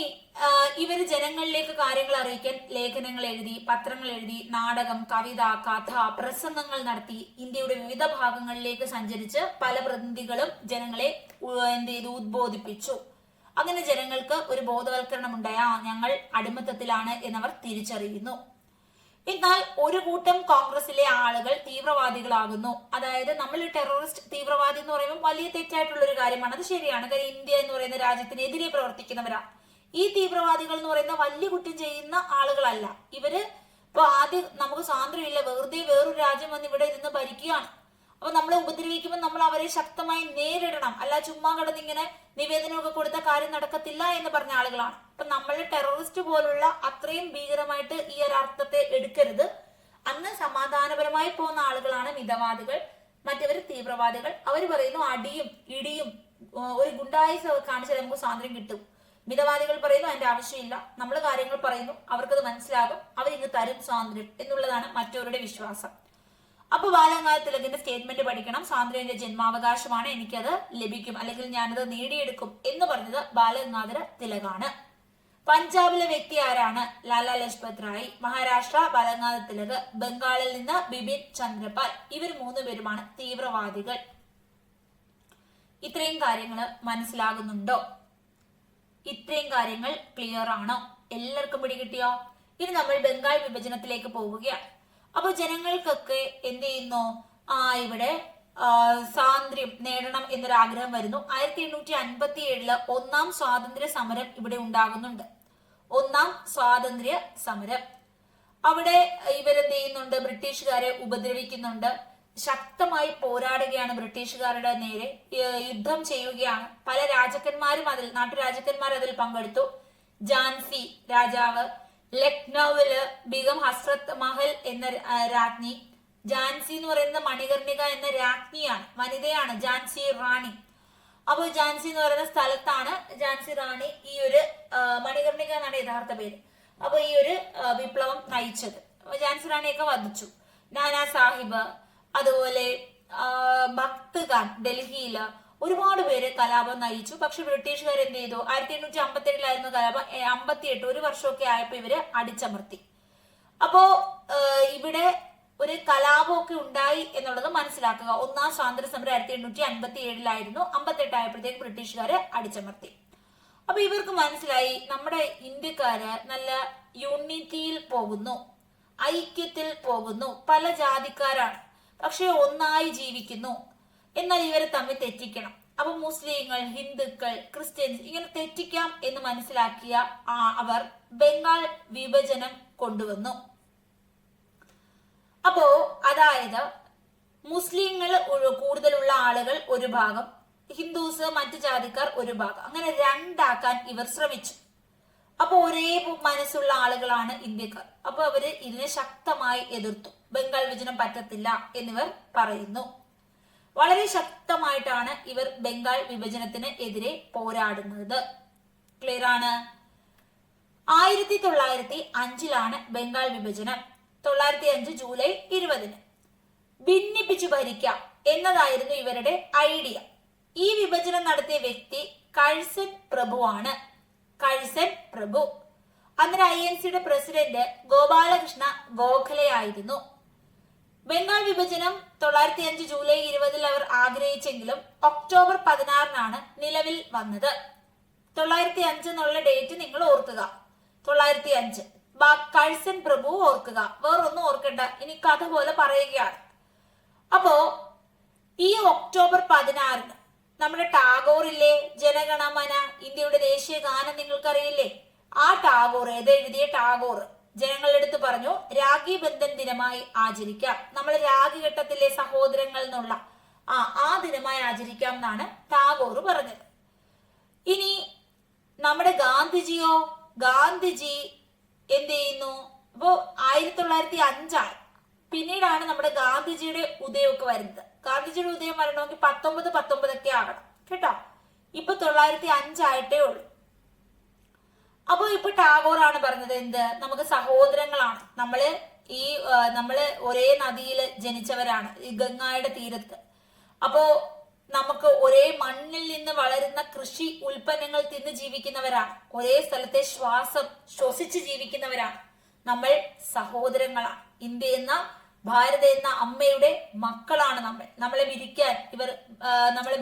ഇവര് ജനങ്ങളിലേക്ക് കാര്യങ്ങൾ അറിയിക്കാൻ ലേഖനങ്ങൾ എഴുതി, പത്രങ്ങൾ എഴുതി, നാടകം, കവിത, കഥ, പ്രസംഗങ്ങൾ നടത്തി. ഇന്ത്യയുടെ വിവിധ ഭാഗങ്ങളിലേക്ക് സഞ്ചരിച്ച് പല പ്രതിനിധികളും ജനങ്ങളെ ഉദ്ബോധിപ്പിച്ചു. അങ്ങനെ ജനങ്ങൾക്ക് ഒരു ബോധവൽക്കരണം ഉണ്ടായ ഞങ്ങൾ അടിമത്തത്തിലാണ് എന്നവർ തിരിച്ചറിയുന്നു. എന്നാൽ ഒരു കൂട്ടം കോൺഗ്രസിലെ ആളുകൾ തീവ്രവാദികളാകുന്നു. അതായത് നമ്മൾ ടെററിസ്റ്റ്, തീവ്രവാദി എന്ന് പറയുമ്പോൾ വലിയ തെറ്റായിട്ടുള്ള ഒരു കാര്യമാണ്. അത് ശരിയാണ്, കാര്യം ഇന്ത്യ എന്ന് പറയുന്ന രാജ്യത്തിനെതിരെ പ്രവർത്തിക്കുന്നവരാണ്. ഈ തീവ്രവാദികൾ എന്ന് പറയുന്ന വലിയ കുറ്റം ചെയ്യുന്ന ആളുകളല്ല. ഇവര് ഇപ്പൊ ആദ്യം നമുക്ക് സ്വാതന്ത്ര്യമില്ല, വെറുതെ വേറൊരു രാജ്യം വന്ന് ഇവിടെ ഇരുന്ന് ഭരിക്കുകയാണ്. അപ്പൊ നമ്മളെ ഉപദ്രവിക്കുമ്പോൾ നമ്മൾ അവരെ ശക്തമായി നേരിടണം, അല്ല ചുമ്മാ കിടന്ന് ഇങ്ങനെ നിവേദനമൊക്കെ കൊടുത്ത കാര്യം നടക്കത്തില്ല എന്ന് പറഞ്ഞ ആളുകളാണ്. അപ്പൊ നമ്മൾ ടെററിസ്റ്റ് പോലുള്ള അത്രയും ഭീകരമായിട്ട് ഈ ഒരു അർത്ഥത്തെ എടുക്കരുത്. അന്ന് സമാധാനപരമായി പോകുന്ന ആളുകളാണ് മിതവാദികൾ, മറ്റവർ തീവ്രവാദികൾ. അവർ പറയുന്നു അടിയും ഇടിയും ഒരു ഗുണ്ടായുസ് കാണിച്ചാൽ നമുക്ക് സ്വാതന്ത്ര്യം കിട്ടും. മിതവാദികൾ പറയുന്നു അതിന്റെ ആവശ്യമില്ല, നമ്മൾ കാര്യങ്ങൾ പറയുന്നു, അവർക്കത് മനസ്സിലാകും, അവരിങ്ങ് തരും സ്വാതന്ത്ര്യം എന്നുള്ളതാണ് മറ്റവരുടെ വിശ്വാസം. അപ്പൊ ബാലഗംഗാധര തിലകിന്റെ സ്റ്റേറ്റ്മെന്റ് പഠിക്കണം. സ്വാതന്ത്ര്യം എന്റെ ജന്മാവകാശമാണ്, എനിക്കത് ലഭിക്കും, അല്ലെങ്കിൽ ഞാനത് നേടിയെടുക്കും എന്ന് പറഞ്ഞത് ബാലഗംഗാധര തിലകാണ്. പഞ്ചാബിലെ വ്യക്തി ആരാണ്? ലാലാ ലജ്പത് റായ്. മഹാരാഷ്ട്ര ബാലഗംഗാധര തിലക്. ബംഗാളിൽ നിന്ന് ബിപിൻ ചന്ദ്രപാൽ. ഇവർ 3 പേരുമാണ് തീവ്രവാദികൾ. ഇത്രയും കാര്യങ്ങൾ മനസ്സിലാകുന്നുണ്ടോ? ഇത്രയും കാര്യങ്ങൾ ക്ലിയർ ആണോ? എല്ലാവർക്കും പിടികിട്ടിയോ? ഇനി നമ്മൾ ബംഗാൾ വിഭജനത്തിലേക്ക് പോവുകയാണ്. അപ്പൊ ജനങ്ങൾക്കൊക്കെ എന്ത് ചെയ്യുന്നു? ഇവിടെ സ്വാതന്ത്ര്യം നേടണം എന്നൊരു ആഗ്രഹം വരുന്നു. 1857 ഒന്നാം സ്വാതന്ത്ര്യ സമരം ഇവിടെ ഉണ്ടാകുന്നുണ്ട്. ഒന്നാം സ്വാതന്ത്ര്യ സമരം. അവിടെ ഇവരെന്ത് ചെയ്യുന്നുണ്ട്? ബ്രിട്ടീഷുകാരെ ഉപദ്രവിക്കുന്നുണ്ട്, ശക്തമായി പോരാടുകയാണ്, ബ്രിട്ടീഷുകാരുടെ നേരെ യുദ്ധം ചെയ്യുകയാണ്. പല രാജാക്കന്മാരും നാട്ടുരാജാക്കന്മാർ അതിൽ പങ്കെടുത്തു. ഝാൻസി രാജാവ്, ലക്നൌവില് ബീഗം ഹസ്രത്ത് മഹൽ എന്ന രാജ്ഞി. ഝാൻസി എന്ന് പറയുന്നത് മണികർണിക എന്ന രാജ്ഞിയാണ്, വനിതയാണ് ഝാൻസി റാണി. അപ്പൊ ഝാൻസി എന്ന് പറയുന്ന സ്ഥലത്താണ് ഝാൻസി റാണി ഈ ഒരു മണികർണിക എന്നാണ് യഥാർത്ഥ പേര്. അപ്പൊ ഈ ഒരു വിപ്ലവം നയിച്ചത്. ഝാൻസി റാണിയൊക്കെ വധിച്ചു. നാനാ സാഹിബ്, അതുപോലെ ഭക്ത് ഖാൻ ഡൽഹിയില് ഒരുപാട് പേര് കലാപം നയിച്ചു. പക്ഷെ ബ്രിട്ടീഷുകാർ എന്ത് ചെയ്തു? 1857 കലാപം. 58 ഒരു വർഷമൊക്കെ ആയപ്പോ ഇവര് അടിച്ചമർത്തി. അപ്പോ ഇവിടെ ഒരു കലാപമൊക്കെ ഉണ്ടായി എന്നുള്ളത് മനസ്സിലാക്കുക. ഒന്നാം സ്വാതന്ത്ര്യ സമരം 1857 58 ആയപ്പോഴത്തേക്ക് ബ്രിട്ടീഷുകാരെ അടിച്ചമർത്തി. അപ്പൊ ഇവർക്ക് മനസ്സിലായി നമ്മുടെ ഇന്ത്യക്കാര് നല്ല യൂണിറ്റിയിൽ പോകുന്നു, ഐക്യത്തിൽ പോകുന്നു, പല ജാതിക്കാരാണ്, പക്ഷെ ഒന്നായി ജീവിക്കുന്നു. എന്നാൽ ഇവരെ തമ്മിൽ തെറ്റിക്കണം. അപ്പൊ മുസ്ലിങ്ങൾ, ഹിന്ദുക്കൾ, ക്രിസ്ത്യൻസ് ഇങ്ങനെ തെറ്റിക്കാം എന്ന് മനസ്സിലാക്കിയ അവർ ബംഗാൾ വിഭജനം കൊണ്ടുവന്നു. അപ്പോ അതായത് മുസ്ലിങ്ങൾ കൂടുതലുള്ള ആളുകൾ ഒരു ഭാഗം, ഹിന്ദുസ് മറ്റു ജാതിക്കാർ ഒരു ഭാഗം, അങ്ങനെ രണ്ടാക്കാൻ ഇവർ ശ്രമിച്ചു. അപ്പൊ ഒരേ മനസ്സുള്ള ആളുകളാണ് ഇന്ത്യക്കാർ. അപ്പൊ അവര് ഇതിനെ ശക്തമായി എതിർത്തു. ബംഗാൾ വിഭജനം പറ്റത്തില്ല എന്നിവർ പറയുന്നു. വളരെ ശക്തമായിട്ടാണ് ഇവർ ബംഗാൾ വിഭജനത്തിന് എതിരെ പോരാടുന്നത്. ക്ലിയർ ആണ്? 1905 ബംഗാൾ വിഭജനം. 1905 ജൂലൈ 20 ഭിന്നിപ്പിച്ചു ഭരിക്കാം എന്നതായിരുന്നു ഇവരുടെ ഐഡിയ. ഈ വിഭജനം നടത്തിയ വ്യക്തി കഴ്സൺ പ്രഭുവാണ്. കഴ്സൺ പ്രഭു. അന്നേരം INCയുടെ പ്രസിഡന്റ് ഗോപാലകൃഷ്ണ ഗോഖലെ ആയിരുന്നു. ബംഗാൾ വിഭജനം 1905 ജൂലൈ 20 അവർ ആഗ്രഹിച്ചെങ്കിലും ഒക്ടോബർ 16 നിലവിൽ വന്നത്. 1905 എന്നുള്ള ഡേറ്റ് നിങ്ങൾ ഓർക്കുക. 1905 കഴ്സൺ പ്രഭു ഓർക്കുക, വേറൊന്നും ഓർക്കണ്ട. ഇനി കഥ പോലെ പറയുകയാണ്. അപ്പോ ഈ ഒക്ടോബർ 16 നമ്മുടെ ടാഗോർ ഇല്ലേ, ജനഗണമന, ഇന്ത്യയുടെ ദേശീയ ഗാനം നിങ്ങൾക്കറിയില്ലേ? ആ ടാഗോർ, എഴുതിയ ടാഗോർ ജനങ്ങളുടെ അടുത്ത് പറഞ്ഞു രാഖി ബന്ധൻ ദിനമായി ആചരിക്കാം. നമ്മൾ രാഖി ഘട്ടത്തിലെ സഹോദരങ്ങൾ എന്നുള്ള ആ ദിനമായി ആചരിക്കാം എന്നാണ് ടാഗോർ പറഞ്ഞത്. ഇനി നമ്മുടെ ഗാന്ധിജിയോ? ഗാന്ധിജി എന്ത് ചെയ്യുന്നു? അപ്പോ 1905 പിന്നീടാണ് നമ്മുടെ ഗാന്ധിജിയുടെ ഉദയമൊക്കെ വരുന്നത്. ഗാന്ധിജിയുടെ ഉദയം വരണമെങ്കിൽ 1919 ഒക്കെ ആകണം കേട്ടോ. ഇപ്പൊ 1905 ആയിട്ടേ ഉള്ളൂ. അപ്പൊ ഇപ്പൊ ടാഗോർ ആണ് പറഞ്ഞത് എന്ത്? നമുക്ക് സഹോദരങ്ങളാണ്, നമ്മള് ഒരേ നദിയിൽ ജനിച്ചവരാണ്, ഈ ഗംഗായുടെ തീരത്ത്. അപ്പോ നമുക്ക് ഒരേ മണ്ണിൽ നിന്ന് വളരുന്ന കൃഷി ഉൽപ്പന്നങ്ങൾ തിന്ന് ജീവിക്കുന്നവരാണ്, ഒരേ സ്ഥലത്തെ ശ്വാസം ശ്വസിച്ച് ജീവിക്കുന്നവരാണ്. നമ്മൾ സഹോദരങ്ങളാണ്. ഇന്ത്യ എന്ന ഭാരത എന്ന അമ്മയുടെ മക്കളാണ് നമ്മളെ നമ്മളെ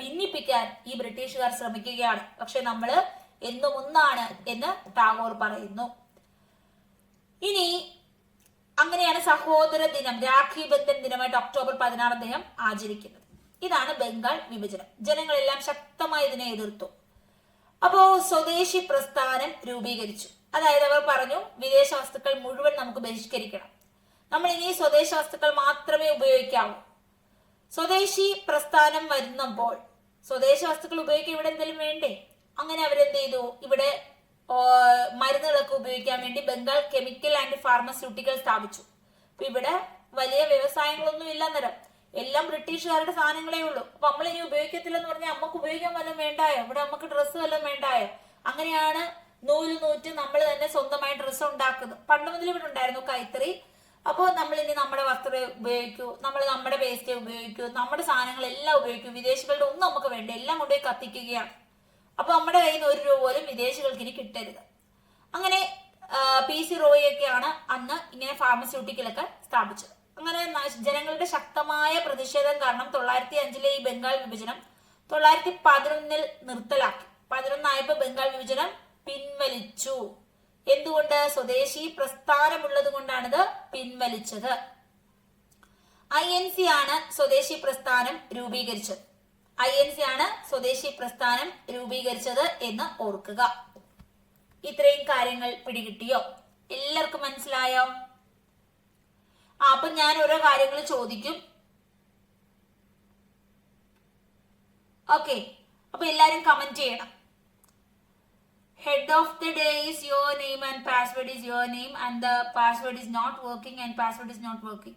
ഭിന്നിപ്പിക്കാൻ ഈ ബ്രിട്ടീഷുകാർ ശ്രമിക്കുകയാണ്. പക്ഷെ നമ്മള് എന്നും ഒന്നാണ് എന്ന് ടാഗോർ പറയുന്നു. ഇനി അങ്ങനെയാണ് സഹോദര ദിനം, രാഖി ബന്ധൻ ദിനമായിട്ട് ഒക്ടോബർ 16 അദ്ദേഹം ആചരിക്കുന്നത്. ഇതാണ് ബംഗാൾ വിഭജനം. ജനങ്ങളെല്ലാം ശക്തമായി ഇതിനെ എതിർത്തു. അപ്പോ സ്വദേശി പ്രസ്ഥാനം രൂപീകരിച്ചു. അതായത് അവർ പറഞ്ഞു വിദേശ വസ്തുക്കൾ മുഴുവൻ നമുക്ക് ബഹിഷ്കരിക്കണം, നമ്മൾ ഇനി സ്വദേശ വസ്തുക്കൾ മാത്രമേ ഉപയോഗിക്കാവൂ. സ്വദേശി പ്രസ്ഥാനം വരുന്നപ്പോൾ സ്വദേശ വസ്തുക്കൾ ഉപയോഗിക്കാൻ ഇവിടെ എന്തെങ്കിലും വേണ്ടേ? അങ്ങനെ അവരെന്ത് ചെയ്തു? ഇവിടെ മരുന്നുകളൊക്കെ ഉപയോഗിക്കാൻ വേണ്ടി ബംഗാൾ കെമിക്കൽ ആൻഡ് ഫാർമസ്യൂട്ടിക്കൽ സ്ഥാപിച്ചു. അപ്പൊ ഇവിടെ വലിയ വ്യവസായങ്ങളൊന്നും ഇല്ലെന്നരം എല്ലാം ബ്രിട്ടീഷുകാരുടെ സാധനങ്ങളേ ഉള്ളൂ. അപ്പൊ നമ്മൾ ഇനി ഉപയോഗിക്കത്തില്ലെന്ന് പറഞ്ഞാൽ നമുക്ക് ഉപയോഗിക്കാൻ വല്ലതും വേണ്ടായോ? ഇവിടെ നമുക്ക് ഡ്രസ്സ് വല്ലതും വേണ്ടായോ? അങ്ങനെയാണ് നൂല് നൂറ്റ് നമ്മൾ തന്നെ സ്വന്തമായി ഡ്രസ്സ് ഉണ്ടാക്കുന്നത്. പണ്ട് മുതൽ ഇവിടെ ഉണ്ടായിരുന്നു കൈത്തറി. അപ്പോൾ നമ്മൾ ഇനി നമ്മുടെ വസ്ത്രം ഉപയോഗിക്കൂ, നമ്മൾ നമ്മുടെ വേസ്റ്റ് ഉപയോഗിക്കൂ, നമ്മുടെ സാധനങ്ങളെല്ലാം ഉപയോഗിക്കൂ, വിദേശികളുടെ ഒന്നും നമുക്ക് വേണ്ട, എല്ലാം കൊണ്ടുപോയി കത്തിക്കുകയാണ്. അപ്പൊ നമ്മുടെ കയ്യിൽ നിന്ന് 1 രൂപ പോലും വിദേശികൾക്ക് ഇനി കിട്ടരുത്. അങ്ങനെ PC റോയിയൊക്കെയാണ് അന്ന് ഇങ്ങനെ ഫാർമസ്യൂട്ടിക്കലൊക്കെ സ്ഥാപിച്ചത്. അങ്ങനെ ജനങ്ങളുടെ ശക്തമായ പ്രതിഷേധം കാരണം 905 ഈ ബംഗാൾ വിഭജനം 911 നിർത്തലാക്കി. 11 ആയപ്പോ ബംഗാൾ വിഭജനം പിൻവലിച്ചു. എന്തുകൊണ്ട്? സ്വദേശി പ്രസ്ഥാനമുള്ളത് കൊണ്ടാണിത് പിൻവലിച്ചത്. INC ആണ് സ്വദേശി പ്രസ്ഥാനം രൂപീകരിച്ചത്. INC ആണ് സ്വദേശി പ്രസ്ഥാനം രൂപീകരിച്ചത് എന്ന് ഓർക്കുക. ഇത്രയും കാര്യങ്ങൾ പിടികിട്ടിയോ? എല്ലാവർക്കും മനസ്സിലായോ? അപ്പൊ ഞാൻ ഓരോ കാര്യങ്ങൾ ചോദിക്കും. ഓക്കെ, അപ്പൊ എല്ലാരും കമന്റ് ചെയ്യണം. Head of the day is your name and password is your name and the password is not working and password is not working.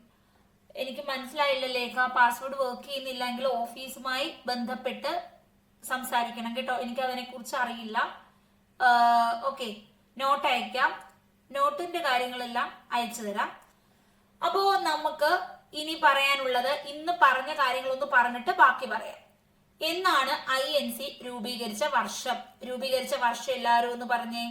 എനിക്ക് മനസ്സിലായില്ല ലേഖ, പാസ്വേഡ് വർക്ക് ചെയ്യുന്നില്ലെങ്കിൽ ഓഫീസുമായി ബന്ധപ്പെട്ട് സംസാരിക്കണം കേട്ടോ. എനിക്ക് അതിനെ കുറിച്ച് അറിയില്ല. ഓക്കെ, നോട്ട് അയക്കാം. നോട്ടിന്റെ കാര്യങ്ങളെല്ലാം അയച്ചു തരാം. അപ്പോ നമുക്ക് ഇനി പറയാനുള്ളത്, ഇന്ന് പറഞ്ഞ കാര്യങ്ങളൊന്ന് പറഞ്ഞിട്ട് ബാക്കി പറയാം. എന്നാണ് INC രൂപീകരിച്ച വർഷം? രൂപീകരിച്ച വർഷം എല്ലാവരും ഒന്ന് പറഞ്ഞേ.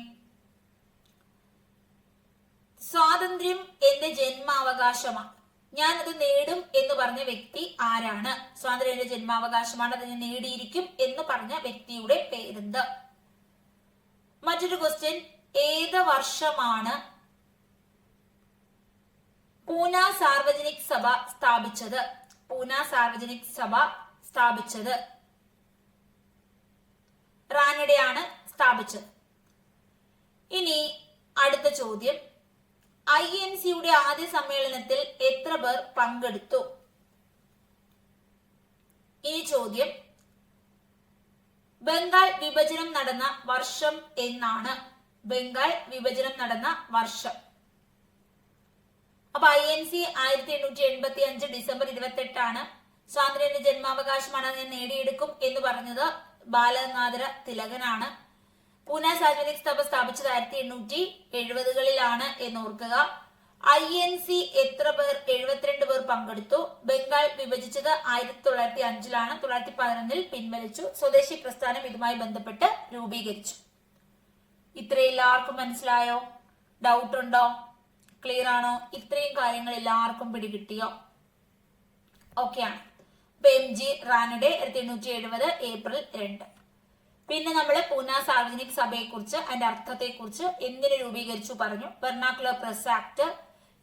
സ്വാതന്ത്ര്യം എന്റെ ജന്മാവകാശമാണ്, ഞാനത് നേടും എന്ന് പറഞ്ഞ വ്യക്തി ആരാണ്? സ്വാതന്ത്ര്യം എന്റെ ജന്മാവകാശമാണ്, അത് ഞാൻ നേടിയിരിക്കും എന്ന് പറഞ്ഞ വ്യക്തിയുടെ പേരെന്ത്? മറ്റൊരു ക്വസ്റ്റ്യൻ, ഏത് വർഷമാണ് പൂന സാർവജനിക് സഭ സ്ഥാപിച്ചത്? പൂന സാർവജനിക് സഭ സ്ഥാപിച്ചത് റാനഡെയാണ് സ്ഥാപിച്ചത്. ഇനി അടുത്ത ചോദ്യം, INCയുടെ ആദ്യ സമ്മേളനത്തിൽ എത്ര പേർ പങ്കെടുത്തു? ഈ ചോദ്യം, ബംഗാൾ വിഭജനം നടന്ന വർഷം എന്നാണ്? ബംഗാൾ വിഭജനം നടന്ന വർഷം. അപ്പൊ INC 1885 ഡിസംബർ 28 സ്വാതന്ത്ര്യ ജന്മാവകാശമാണ്, ഞാൻ നേടിയെടുക്കും എന്ന് പറഞ്ഞത് ബാലഗംഗാധര തിലകനാണ്. പൂന സാർവജനിക് സഭ സ്ഥാപിച്ചത് 1870കളിലാണ് എന്ന് ഓർക്കുക. INC എത്ര പേർ? 72 പേർ പങ്കെടുത്തു. ബംഗാൾ വിഭജിച്ചത് 1905 911 പിൻവലിച്ചു. സ്വദേശി പ്രസ്ഥാനം ഇതുമായി ബന്ധപ്പെട്ട് രൂപീകരിച്ചു. ഇത്ര എല്ലാവർക്കും മനസ്സിലായോ? ഡൗട്ട് ഉണ്ടോ? ക്ലിയർ ആണോ? ഇത്രയും കാര്യങ്ങൾ എല്ലാവർക്കും പിടികിട്ടിയോ? ഓക്കെ ആണ്. MG Ranade 1870 April 2. പിന്നെ നമ്മൾ പൂന സാർവജനിക് സഭയെ കുറിച്ച്, അതിന്റെ അർത്ഥത്തെ കുറിച്ച്, എന്തിനു രൂപീകരിച്ചു പറഞ്ഞു, vernacular press act,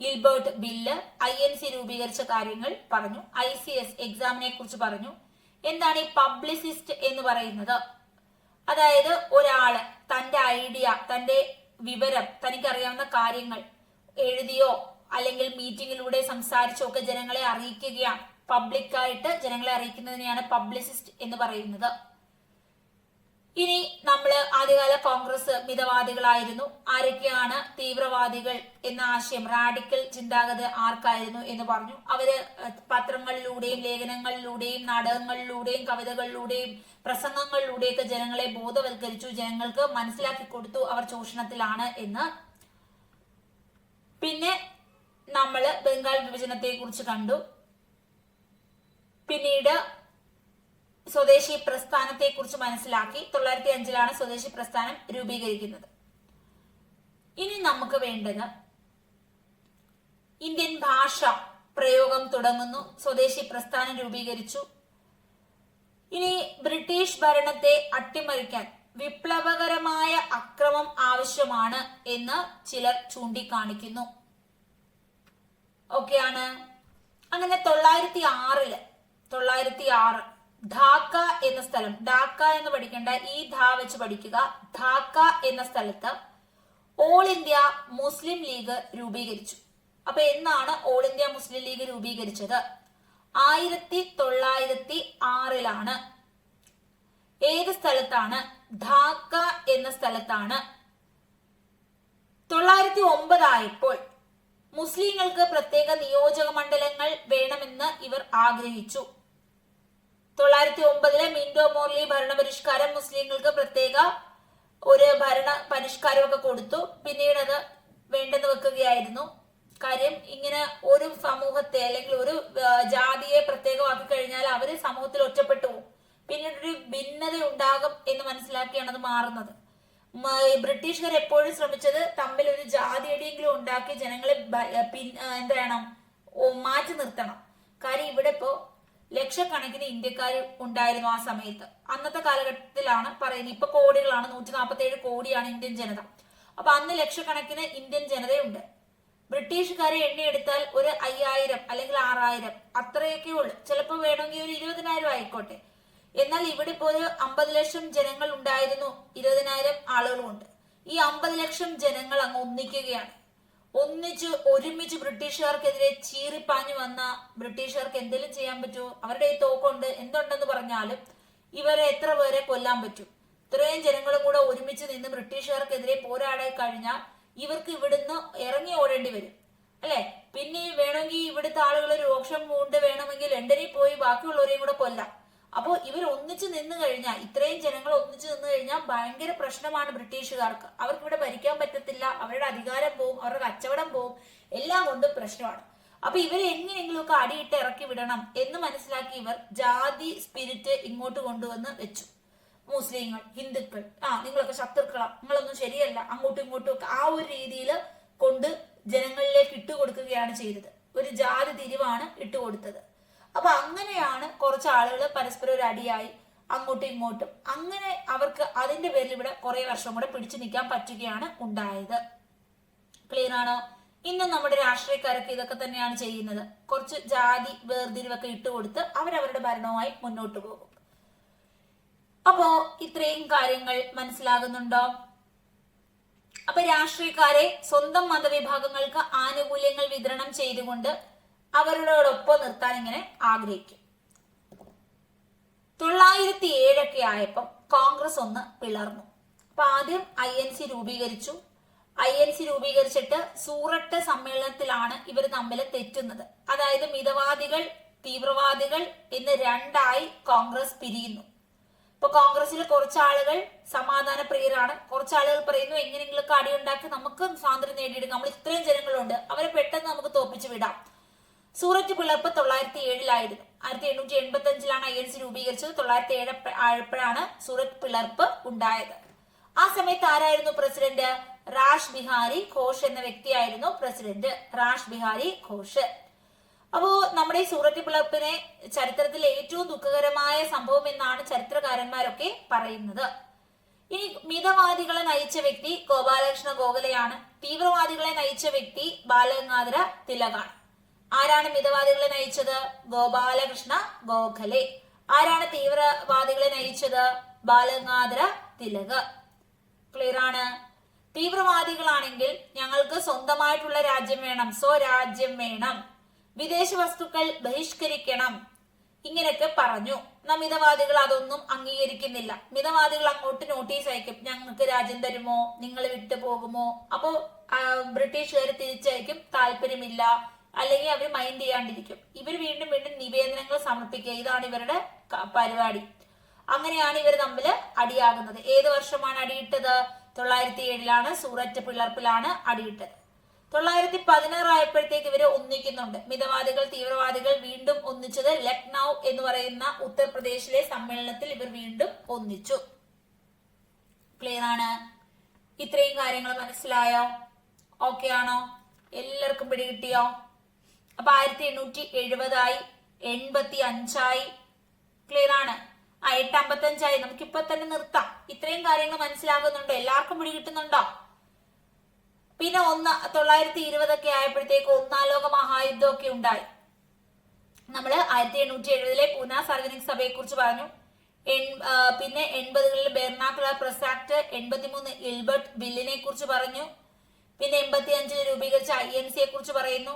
Gilbert bill, INC രൂപീകരിച്ച കാര്യങ്ങൾ പറഞ്ഞു, ICS എക്സാമിനെ കുറിച്ച് പറഞ്ഞു. എന്താണ് ഈ പബ്ലിസിസ്റ്റ് എന്ന് പറയുന്നത്? അതായത് ഒരാള് തന്റെ ഐഡിയ, തന്റെ വിവരം, തനിക്കറിയാവുന്ന കാര്യങ്ങൾ എഴുതിയോ അല്ലെങ്കിൽ മീറ്റിംഗിലൂടെ സംസാരിച്ചോ ഒക്കെ ജനങ്ങളെ അറിയിക്കുകയാണ്. പബ്ലിക്കായിട്ട് ജനങ്ങളെ അറിയിക്കുന്നതിനെയാണ് പബ്ലിസിസ്റ്റ് എന്ന് പറയുന്നത്. ഇനി നമ്മൾ ആദ്യകാല കോൺഗ്രസ് മിതവാദികളായിരുന്നു. ആരൊക്കെയാണ് തീവ്രവാദികൾ എന്ന ആശയം, റാഡിക്കൽ ചിന്താഗതി ആർക്കായിരുന്നു എന്ന് പറഞ്ഞു. അവര് പത്രങ്ങളിലൂടെയും ലേഖനങ്ങളിലൂടെയും നാടകങ്ങളിലൂടെയും കവിതകളിലൂടെയും പ്രസംഗങ്ങളിലൂടെയൊക്കെ ജനങ്ങളെ ബോധവൽക്കരിച്ചു, ജനങ്ങൾക്ക് മനസ്സിലാക്കി കൊടുത്തു അവർ ചൂഷണത്തിലാണ് എന്ന്. പിന്നെ നമ്മൾ ബംഗാൾ വിഭജനത്തെ കുറിച്ച് കണ്ടു. പിന്നീട് സ്വദേശി പ്രസ്ഥാനത്തെ കുറിച്ച് മനസ്സിലാക്കി. 905 സ്വദേശി പ്രസ്ഥാനം രൂപീകരിക്കുന്നത്. ഇനി നമുക്ക് വേണ്ടത് ഇന്ത്യൻ ഭാഷ പ്രയോഗം തുടങ്ങുന്നു. സ്വദേശി പ്രസ്ഥാനം രൂപീകരിച്ചു. ഇനി ബ്രിട്ടീഷ് ഭരണത്തെ അട്ടിമറിക്കാൻ വിപ്ലവകരമായ അക്രമം ആവശ്യമാണ് എന്ന് ചിലർ ചൂണ്ടിക്കാണിക്കുന്നു. ഓക്കെയാണ്. അങ്ങനെ 906 ധാക്ക എന്ന സ്ഥലം, ഡാക്ക എന്ന് പഠിക്കേണ്ട, ഈ ധാ വെച്ച് പഠിക്കുക. ധാക്ക എന്ന സ്ഥലത്ത് ഓൾ ഇന്ത്യ മുസ്ലിം ലീഗ് രൂപീകരിച്ചു. അപ്പൊ എന്നാണ് ഓൾ ഇന്ത്യ മുസ്ലിം ലീഗ് രൂപീകരിച്ചത്? 1906 ഏത് സ്ഥലത്താണ്? ധാക്ക എന്ന സ്ഥലത്താണ്. 909 ആയപ്പോൾ മുസ്ലിങ്ങൾക്ക് പ്രത്യേക നിയോജക മണ്ഡലങ്ങൾ വേണമെന്ന് ഇവർ ആഗ്രഹിച്ചു. 909 മിന്റോ മോർലി ഭരണപരിഷ്കാരം മുസ്ലിങ്ങൾക്ക് പ്രത്യേക ഒരു ഭരണ പരിഷ്കാരമൊക്കെ കൊടുത്തു. പിന്നീട് അത് വേണ്ടെന്ന് വെക്കുകയായിരുന്നു. കാര്യം ഇങ്ങനെ ഒരു സമൂഹത്തെ അല്ലെങ്കിൽ ഒരു ജാതിയെ പ്രത്യേകമാക്കി കഴിഞ്ഞാൽ അവര് സമൂഹത്തിൽ ഒറ്റപ്പെട്ടു പോകും. പിന്നീട് ഒരു ഭിന്നത ഉണ്ടാകും എന്ന് മനസ്സിലാക്കിയാണ് അത് മാറുന്നത്. ബ്രിട്ടീഷുകാർ എപ്പോഴും ശ്രമിച്ചത് തമ്മിൽ ഒരു ജാതിയടിയെങ്കിലും ഉണ്ടാക്കി ജനങ്ങളെ മാറ്റി നിർത്തണം. കാര്യം ഇവിടെ ഇപ്പോ ലക്ഷക്കണക്കിന് ഇന്ത്യക്കാർ ഉണ്ടായിരുന്നു ആ സമയത്ത്. അന്നത്തെ കാലഘട്ടത്തിലാണ് പറയുന്നത്. ഇപ്പൊ കോടികളാണ്, 147 കോടിയാണ് ഇന്ത്യൻ ജനത. അപ്പൊ അന്ന് ലക്ഷക്കണക്കിന് ഇന്ത്യൻ ജനതയുണ്ട്. ബ്രിട്ടീഷുകാരെ എണ്ണിയെടുത്താൽ ഒരു 5000 അല്ലെങ്കിൽ 6000 അത്രയൊക്കെ ഉള്ളു. ചിലപ്പോൾ വേണമെങ്കിൽ ഒരു 20,000 ആയിക്കോട്ടെ. എന്നാൽ ഇവിടെ ഇപ്പോൾ ഒരു 50 ലക്ഷം ജനങ്ങൾ ഉണ്ടായിരുന്നു, 20,000 ആളുകളുമുണ്ട്. ഈ 50 ലക്ഷം ജനങ്ങൾ അങ്ങ് ഒന്നിക്കുകയാണ്. ഒരുമിച്ച് ബ്രിട്ടീഷുകാർക്കെതിരെ ചീറിപ്പാഞ്ഞു വന്ന ബ്രിട്ടീഷുകാർക്ക് എന്തെങ്കിലും ചെയ്യാൻ പറ്റുമോ? അവരുടെ ഈ തോക്കുണ്ട്, എന്തുണ്ടെന്ന് പറഞ്ഞാലും ഇവരെ എത്ര പേരെ കൊല്ലാൻ പറ്റും? ഇത്രയും ജനങ്ങളും കൂടെ ഒരുമിച്ച് നിന്ന് ബ്രിട്ടീഷുകാർക്കെതിരെ പോരാടി കഴിഞ്ഞാൽ ഇവർക്ക് ഇവിടുന്ന് ഇറങ്ങി ഓടേണ്ടി വരും അല്ലെ. പിന്നെ വേണമെങ്കിൽ ഇവിടുത്തെ ആളുകൾ രോഷം കൊണ്ട് വേണമെങ്കിൽ ലണ്ടനിൽ പോയി ബാക്കിയുള്ളവരെയും കൂടെ കൊല്ലാം. അപ്പോൾ ഇവർ ഒന്നിച്ചു നിന്ന് കഴിഞ്ഞാൽ, ഇത്രയും ജനങ്ങൾ ഒന്നിച്ചു നിന്ന് കഴിഞ്ഞാൽ ഭയങ്കര പ്രശ്നമാണ് ബ്രിട്ടീഷുകാർക്ക്. അവർക്ക് ഇവിടെ ഭരിക്കാൻ പറ്റത്തില്ല, അവരുടെ അധികാരം പോവും, അവരുടെ കച്ചവടം പോവും, എല്ലാം കൊണ്ടും പ്രശ്നമാണ്. അപ്പൊ ഇവരെ എങ്ങനെയെങ്കിലുമൊക്കെ അടിയിട്ട് ഇറക്കി വിടണം എന്ന് മനസ്സിലാക്കി ഇവർ ജാതി സ്പിരിറ്റ് ഇങ്ങോട്ട് കൊണ്ടുവന്ന് വെച്ചു. മുസ്ലിങ്ങൾ, ഹിന്ദുക്കൾ, നിങ്ങളൊക്കെ ശത്രുക്കളാ, നിങ്ങളൊന്നും ശരിയല്ല, അങ്ങോട്ടും ഇങ്ങോട്ടും ഒക്കെ ആ ഒരു രീതിയിൽ കൊണ്ട് ജനങ്ങളിലേക്ക് ഇട്ടുകൊടുക്കുകയാണ് ചെയ്തത്. ഒരു ജാതി തിരിവാണ് ഇട്ടുകൊടുത്തത്. അപ്പൊ അങ്ങനെയാണ് കുറച്ച് ആളുകൾ പരസ്പരം ഒരു അടിയായി അങ്ങോട്ടും ഇങ്ങോട്ടും. അങ്ങനെ അവർക്ക് അതിന്റെ പേരിൽ ഇവിടെ കുറെ വർഷം കൂടെ പിടിച്ചു നിൽക്കാൻ പറ്റുകയാണ് ഉണ്ടായത്. ക്ലിയർ ആണോ? ഇന്നും നമ്മുടെ രാഷ്ട്രീയക്കാരൊക്കെ ഇതൊക്കെ തന്നെയാണ് ചെയ്യുന്നത്. കുറച്ച് ജാതി വേർതിരിവൊക്കെ ഇട്ടുകൊടുത്ത് അവരവരുടെ ഭരണവുമായി മുന്നോട്ട് പോകും. അപ്പോ ഇത്രയും കാര്യങ്ങൾ മനസ്സിലാകുന്നുണ്ടോ? അപ്പൊ രാഷ്ട്രീയക്കാരെ സ്വന്തം മതവിഭാഗങ്ങൾക്ക് ആനുകൂല്യങ്ങൾ വിതരണം ചെയ്തുകൊണ്ട് അവരോടൊപ്പം നിർത്താൻ ഇങ്ങനെ ആഗ്രഹിക്കും. 907 ഒക്കെ ആയപ്പം കോൺഗ്രസ് ഒന്ന് പിളർന്നു. അപ്പൊ ആദ്യം INC രൂപീകരിച്ചു. INC രൂപീകരിച്ചിട്ട് സൂററ്റ് സമ്മേളനത്തിലാണ് ഇവർ തമ്മിൽ തെറ്റുന്നത്. അതായത് മിതവാദികൾ, തീവ്രവാദികൾ എന്ന് രണ്ടായി കോൺഗ്രസ് പിരിയുന്നു. ഇപ്പൊ കോൺഗ്രസിൽ കുറച്ചാളുകൾ സമാധാന പ്രിയരാണ്, കുറച്ചാളുകൾ പറയുന്നു എങ്ങനെയെങ്കിലും അടിയുണ്ടാക്കി നമുക്ക് സ്വാതന്ത്ര്യം നേടിയെടുക്കാം, നമ്മൾ ഇത്രയും ജനങ്ങളുണ്ട്, അവരെ പെട്ടെന്ന് നമുക്ക് തോപ്പിച്ചു വിടാം. സൂററ്റ് പിളർപ്പ് 907 1885 INC രൂപീകരിച്ചത്. 907 ആയപ്പോഴാണ് സൂററ്റ് പിളർപ്പ് ഉണ്ടായത്. ആ സമയത്ത് ആരായിരുന്നു പ്രസിഡന്റ്? റാഷ് ബിഹാരി ഘോഷ് എന്ന വ്യക്തിയായിരുന്നു പ്രസിഡന്റ്. റാഷ് ബിഹാരി ഘോഷ്. അപ്പോ നമ്മുടെ ഈ സൂററ്റ് പിളർപ്പിനെ ചരിത്രത്തിലെ ഏറ്റവും ദുഃഖകരമായ സംഭവം എന്നാണ് ചരിത്രകാരന്മാരൊക്കെ പറയുന്നത്. ഇനി മിതവാദികളെ നയിച്ച വ്യക്തി ഗോപാലകൃഷ്ണ ഗോഖലെയാണ്. തീവ്രവാദികളെ നയിച്ച വ്യക്തി ബാലഗംഗാധര തിലകാണ്. ആരാണ് മിതവാദികളെ നയിച്ചത്? ഗോപാലകൃഷ്ണ ഗോഖലെ. ആരാണ് തീവ്രവാദികളെ നയിച്ചത്? ബാലഗംഗാധര തിലക്. ക്ലിയർ ആണ്? തീവ്രവാദികളാണെങ്കിൽ ഞങ്ങൾക്ക് സ്വന്തമായിട്ടുള്ള രാജ്യം വേണം, സ്വരാജ്യം വേണം, വിദേശ വസ്തുക്കൾ ബഹിഷ്കരിക്കണം, ഇങ്ങനെയൊക്കെ പറഞ്ഞു. മിതവാദികൾ അതൊന്നും അംഗീകരിക്കുന്നില്ല. മിതവാദികൾ അങ്ങോട്ട് നോട്ടീസ് അയക്കും, ഞങ്ങൾക്ക് രാജ്യം തരുമോ, നിങ്ങൾ വിട്ടു പോകുമോ. അപ്പോ ബ്രിട്ടീഷുകാർ തിരിച്ചയക്കും, താല്പര്യമില്ല, അല്ലെങ്കിൽ അവർ മൈൻഡ് ചെയ്യാണ്ടിരിക്കും. ഇവർ വീണ്ടും വീണ്ടും നിവേദനങ്ങൾ സമർപ്പിക്കുക, ഇതാണ് ഇവരുടെ പരിപാടി. അങ്ങനെയാണ് ഇവർ തമ്മിൽ അടിയാകുന്നത്. ഏത് വർഷമാണ് അടിയിട്ടത്? 907 സൂററ്റ് പിളർപ്പിലാണ് അടിയിട്ടത്. 916 ആയപ്പോഴത്തേക്ക് ഇവര് ഒന്നിക്കുന്നുണ്ട്. മിതവാദികൾ, തീവ്രവാദികൾ വീണ്ടും ഒന്നിച്ചത് ലക്നൗ എന്ന് പറയുന്ന ഉത്തർപ്രദേശിലെ സമ്മേളനത്തിൽ ഇവർ വീണ്ടും ഒന്നിച്ചു. ക്ലിയർ ആണ്? ഇത്രയും കാര്യങ്ങൾ മനസ്സിലായോ? ഓക്കെ ആണോ? എല്ലാവർക്കും പിടികിട്ടിയോ? അപ്പൊ 1870 85 ക്ലിയർ ആണ്? 855 നമുക്കിപ്പൊ തന്നെ നിർത്താം. ഇത്രയും കാര്യങ്ങൾ മനസ്സിലാകുന്നുണ്ടോ? എല്ലാവർക്കും പിടികിട്ടുന്നുണ്ടോ? പിന്നെ 920 ഒക്കെ ആയപ്പോഴത്തേക്ക് 1ാം ലോക മഹായുദ്ധം ഒക്കെ ഉണ്ടായി. നമ്മള് 1870 പൂന സാർവജനിക സഭയെ കുറിച്ച് പറഞ്ഞു. പിന്നെ 80കളിൽ ബെർണാക്കുലർ പ്രസ് ആക്ട്, 83 ഇൽബർട്ട് ബില്ലിനെ കുറിച്ച് പറഞ്ഞു. പിന്നെ 85 രൂപീകരിച്ച INC യെ കുറിച്ച് പറയുന്നു.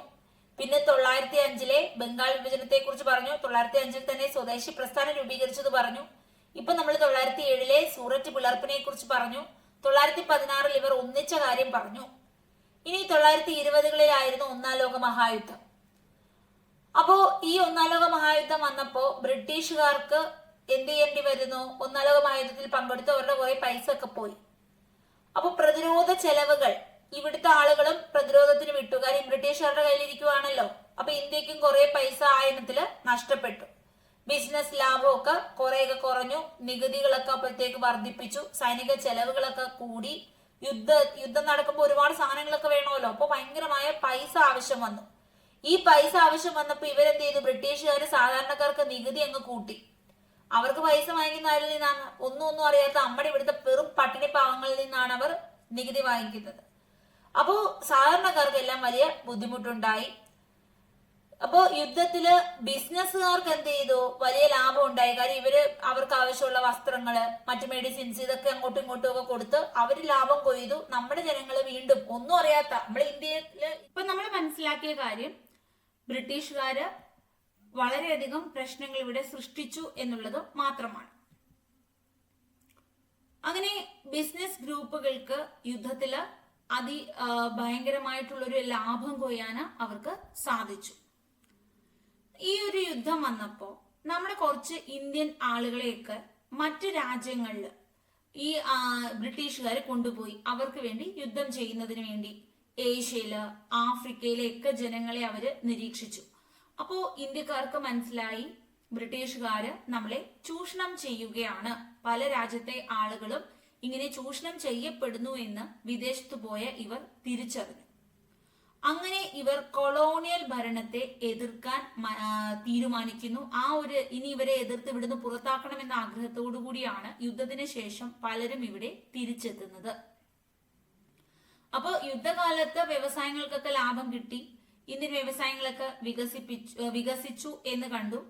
പിന്നെ 905 ബംഗാൾ വിഭജനത്തെ കുറിച്ച് പറഞ്ഞു. 905 തന്നെ സ്വദേശി പ്രസ്ഥാനം രൂപീകരിച്ചത് പറഞ്ഞു. ഇപ്പൊ നമ്മൾ 907 സൂററ്റ് പിളർപ്പിനെ കുറിച്ച് പറഞ്ഞു. 916 ഇവർ ഒന്നിച്ച കാര്യം പറഞ്ഞു. ഇനി 920 ഒന്നാം ലോക മഹായുദ്ധം. അപ്പോ ഈ ഒന്നാം ലോക മഹായുദ്ധം വന്നപ്പോ ബ്രിട്ടീഷുകാർക്ക് എന്ത് ചെയ്യേണ്ടി വരുന്നു? ഒന്നാം ലോക മഹായുദ്ധത്തിൽ പങ്കെടുത്തവരുടെ കുറെ പൈസ ഒക്കെ പോയി. അപ്പൊ പ്രതിരോധ ചെലവുകൾ ഇവിടുത്തെ ആളുകളും പ്രതിരോധത്തിന് വിട്ടു. കാര്യം ബ്രിട്ടീഷുകാരുടെ കയ്യിലിരിക്കുവാണല്ലോ. അപ്പൊ ഇന്ത്യക്കും കുറെ പൈസ ആയനത്തില് നഷ്ടപ്പെട്ടു. ബിസിനസ് ലാഭമൊക്കെ കുറെയൊക്കെ കുറഞ്ഞു. നികുതികളൊക്കെ അപ്പോഴത്തേക്ക് വർദ്ധിപ്പിച്ചു. സൈനിക ചെലവുകളൊക്കെ കൂടി. യുദ്ധം നടക്കുമ്പോൾ ഒരുപാട് സാധനങ്ങളൊക്കെ വേണമല്ലോ. അപ്പൊ ഭയങ്കരമായ പൈസ ആവശ്യം വന്നു. ഈ പൈസ ആവശ്യം വന്നപ്പോ ഇവരെന്ത് ചെയ്തു? ബ്രിട്ടീഷുകാർ സാധാരണക്കാർക്ക് നികുതി അങ്ങ് കൂട്ടി. അവർക്ക് പൈസ വാങ്ങിക്കുന്ന ആരിൽ നിന്നാണ്? ഒന്നും അറിയാത്ത നമ്മുടെ ഇവിടുത്തെ പെറും പട്ടിണി പാവങ്ങളിൽ നിന്നാണ് അവർ നികുതി വാങ്ങിക്കുന്നത്. അപ്പോ സാധാരണക്കാർക്ക് എല്ലാം വലിയ ബുദ്ധിമുട്ടുണ്ടായി. അപ്പോ യുദ്ധത്തില് ബിസിനസ്സുകാർക്ക് എന്ത് ചെയ്തു? വലിയ ലാഭം ഉണ്ടായി. കാര്യം ഇവര് അവർക്ക് ആവശ്യമുള്ള വസ്ത്രങ്ങള്, മറ്റു മെഡിസിൻസ് ഇതൊക്കെ അങ്ങോട്ടും ഇങ്ങോട്ടും ഒക്കെ കൊടുത്ത് അവര് ലാഭം കൊയ്തു. നമ്മുടെ ജനങ്ങള് വീണ്ടും ഒന്നും അറിയാത്ത നമ്മുടെ ഇന്ത്യയില് ഇപ്പൊ നമ്മൾ മനസ്സിലാക്കിയ കാര്യം, ബ്രിട്ടീഷുകാര് വളരെയധികം പ്രശ്നങ്ങൾ ഇവിടെ സൃഷ്ടിച്ചു എന്നുള്ളത് മാത്രമാണ്. അങ്ങനെ ബിസിനസ് ഗ്രൂപ്പുകൾക്ക് യുദ്ധത്തില് ഭയങ്കരമായിട്ടുള്ളൊരു ലാഭം കൊയ്യാന് അവർക്ക് സാധിച്ചു. ഈ ഒരു യുദ്ധം വന്നപ്പോ നമ്മുടെ കുറച്ച് ഇന്ത്യൻ ആളുകളെയൊക്കെ മറ്റു രാജ്യങ്ങളിൽ ഈ ബ്രിട്ടീഷുകാർ കൊണ്ടുപോയി അവർക്ക് വേണ്ടി യുദ്ധം ചെയ്യുന്നതിന് വേണ്ടി ഏഷ്യയില് ആഫ്രിക്കയിലെ ഒക്കെ ജനങ്ങളെ അവര് നിരീക്ഷിച്ചു. അപ്പോ ഇന്ത്യക്കാർക്ക് മനസ്സിലായി ബ്രിട്ടീഷുകാര് നമ്മളെ ചൂഷണം ചെയ്യുകയാണ്. പല രാജ്യത്തെ ആളുകളും ഇങ്ങനെ ചൂഷണം ചെയ്യപ്പെടുന്നു എന്ന് വിദേശത്ത് പോയ ഇവർ തിരിച്ചറിഞ്ഞു. അങ്ങനെ ഇവർ കൊളോണിയൽ ഭരണത്തെ എതിർക്കാൻ തീരുമാനിക്കുന്നു. ഇനി ഇവരെ എതിർത്ത് ഇവിടുന്ന് പുറത്താക്കണമെന്ന ആഗ്രഹത്തോടു കൂടിയാണ് യുദ്ധത്തിന് ശേഷം പലരും ഇവിടെ തിരിച്ചെത്തുന്നത്. അപ്പോ യുദ്ധകാലത്ത് വ്യവസായങ്ങൾക്കൊക്കെ ലാഭം കിട്ടി. ഇന്ത്യൻ വ്യവസായങ്ങളൊക്കെ വികസിച്ചു എന്ന് കണ്ടു.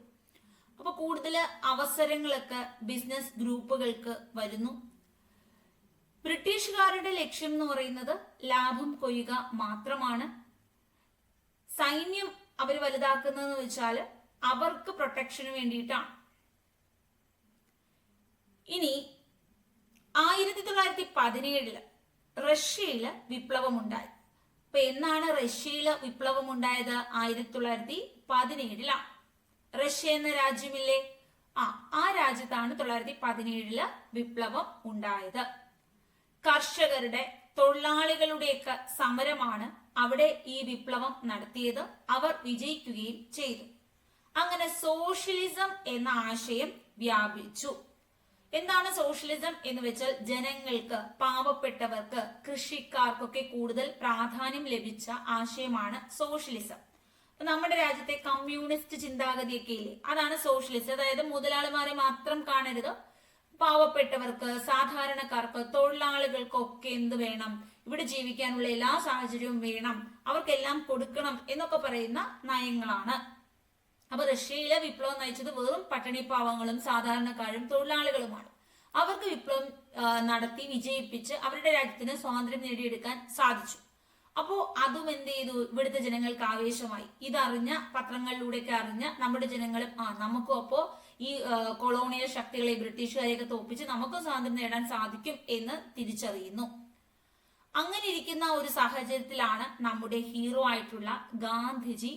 അപ്പൊ കൂടുതൽ അവസരങ്ങളൊക്കെ ബിസിനസ് ഗ്രൂപ്പുകൾക്ക് വരുന്നു. ബ്രിട്ടീഷുകാരുടെ ലക്ഷ്യം എന്ന് പറയുന്നത് ലാഭം കൊയ്യുക മാത്രമാണ്. സൈന്യം അവർ വലുതാക്കുന്നതെന്ന് വെച്ചാൽ അവർക്ക് പ്രൊട്ടക്ഷന് വേണ്ടിയിട്ടാണ്. ഇനി 1917 റഷ്യയില് വിപ്ലവമുണ്ടായി. അപ്പൊ എന്നാണ് റഷ്യയില് വിപ്ലവം ഉണ്ടായത്? 1917 റഷ്യ എന്ന രാജ്യമില്ലേ? ആ രാജ്യത്താണ് 1917 വിപ്ലവം ഉണ്ടായത്. കർഷകരുടെ തൊഴിലാളികളുടെയൊക്കെ സമരമാണ് അവിടെ ഈ വിപ്ലവം നടത്തിയത്. അവർ വിജയിക്കുകയും ചെയ്തു. അങ്ങനെ സോഷ്യലിസം എന്ന ആശയം വ്യാപിച്ചു. എന്താണ് സോഷ്യലിസം എന്ന് വെച്ചാൽ ജനങ്ങൾക്ക്, പാവപ്പെട്ടവർക്ക്, കൃഷിക്കാർക്കൊക്കെ കൂടുതൽ പ്രാധാന്യം ലഭിച്ച ആശയമാണ് സോഷ്യലിസം. നമ്മുടെ രാജ്യത്തെ കമ്മ്യൂണിസ്റ്റ് ചിന്താഗതിയൊക്കെ ഇല്ലേ, അതാണ് സോഷ്യലിസം. അതായത് മുതലാളിമാരെ മാത്രം കാണരുത്, പാവപ്പെട്ടവർക്ക്, സാധാരണക്കാർക്ക്, തൊഴിലാളികൾക്കൊക്കെ എന്ത് വേണം? ഇവിടെ ജീവിക്കാനുള്ള എല്ലാ സാഹചര്യവും വേണം, അവർക്കെല്ലാം കൊടുക്കണം എന്നൊക്കെ പറയുന്ന നയങ്ങളാണ്. അപ്പൊ റഷ്യയിലെ വിപ്ലവം നയിച്ചത് വെറും പട്ടിണി പാവങ്ങളും സാധാരണക്കാരും തൊഴിലാളികളുമാണ്. അവർക്ക് വിപ്ലവം നടത്തി വിജയിപ്പിച്ച് അവരുടെ രാജ്യത്തിന് സ്വാതന്ത്ര്യം നേടിയെടുക്കാൻ സാധിച്ചു. അപ്പോ അതും എന്ത് ചെയ്തു? ഇവിടുത്തെ ജനങ്ങൾക്ക് ആവേശമായി. ഇതറിഞ്ഞ, പത്രങ്ങളിലൂടെയൊക്കെ അറിഞ്ഞ നമ്മുടെ ജനങ്ങളും നമുക്കും അപ്പോ ഈ കൊളോണിയൽ ശക്തികളെ, ബ്രിട്ടീഷുകാരെയൊക്കെ തോപ്പിച്ച് നമുക്കും സ്വാതന്ത്ര്യം നേടാൻ സാധിക്കും എന്ന് തിരിച്ചറിയുന്നു. അങ്ങനെ ഇരിക്കുന്ന ഒരു സാഹചര്യത്തിലാണ് നമ്മുടെ ഹീറോ ആയിട്ടുള്ള ഗാന്ധിജി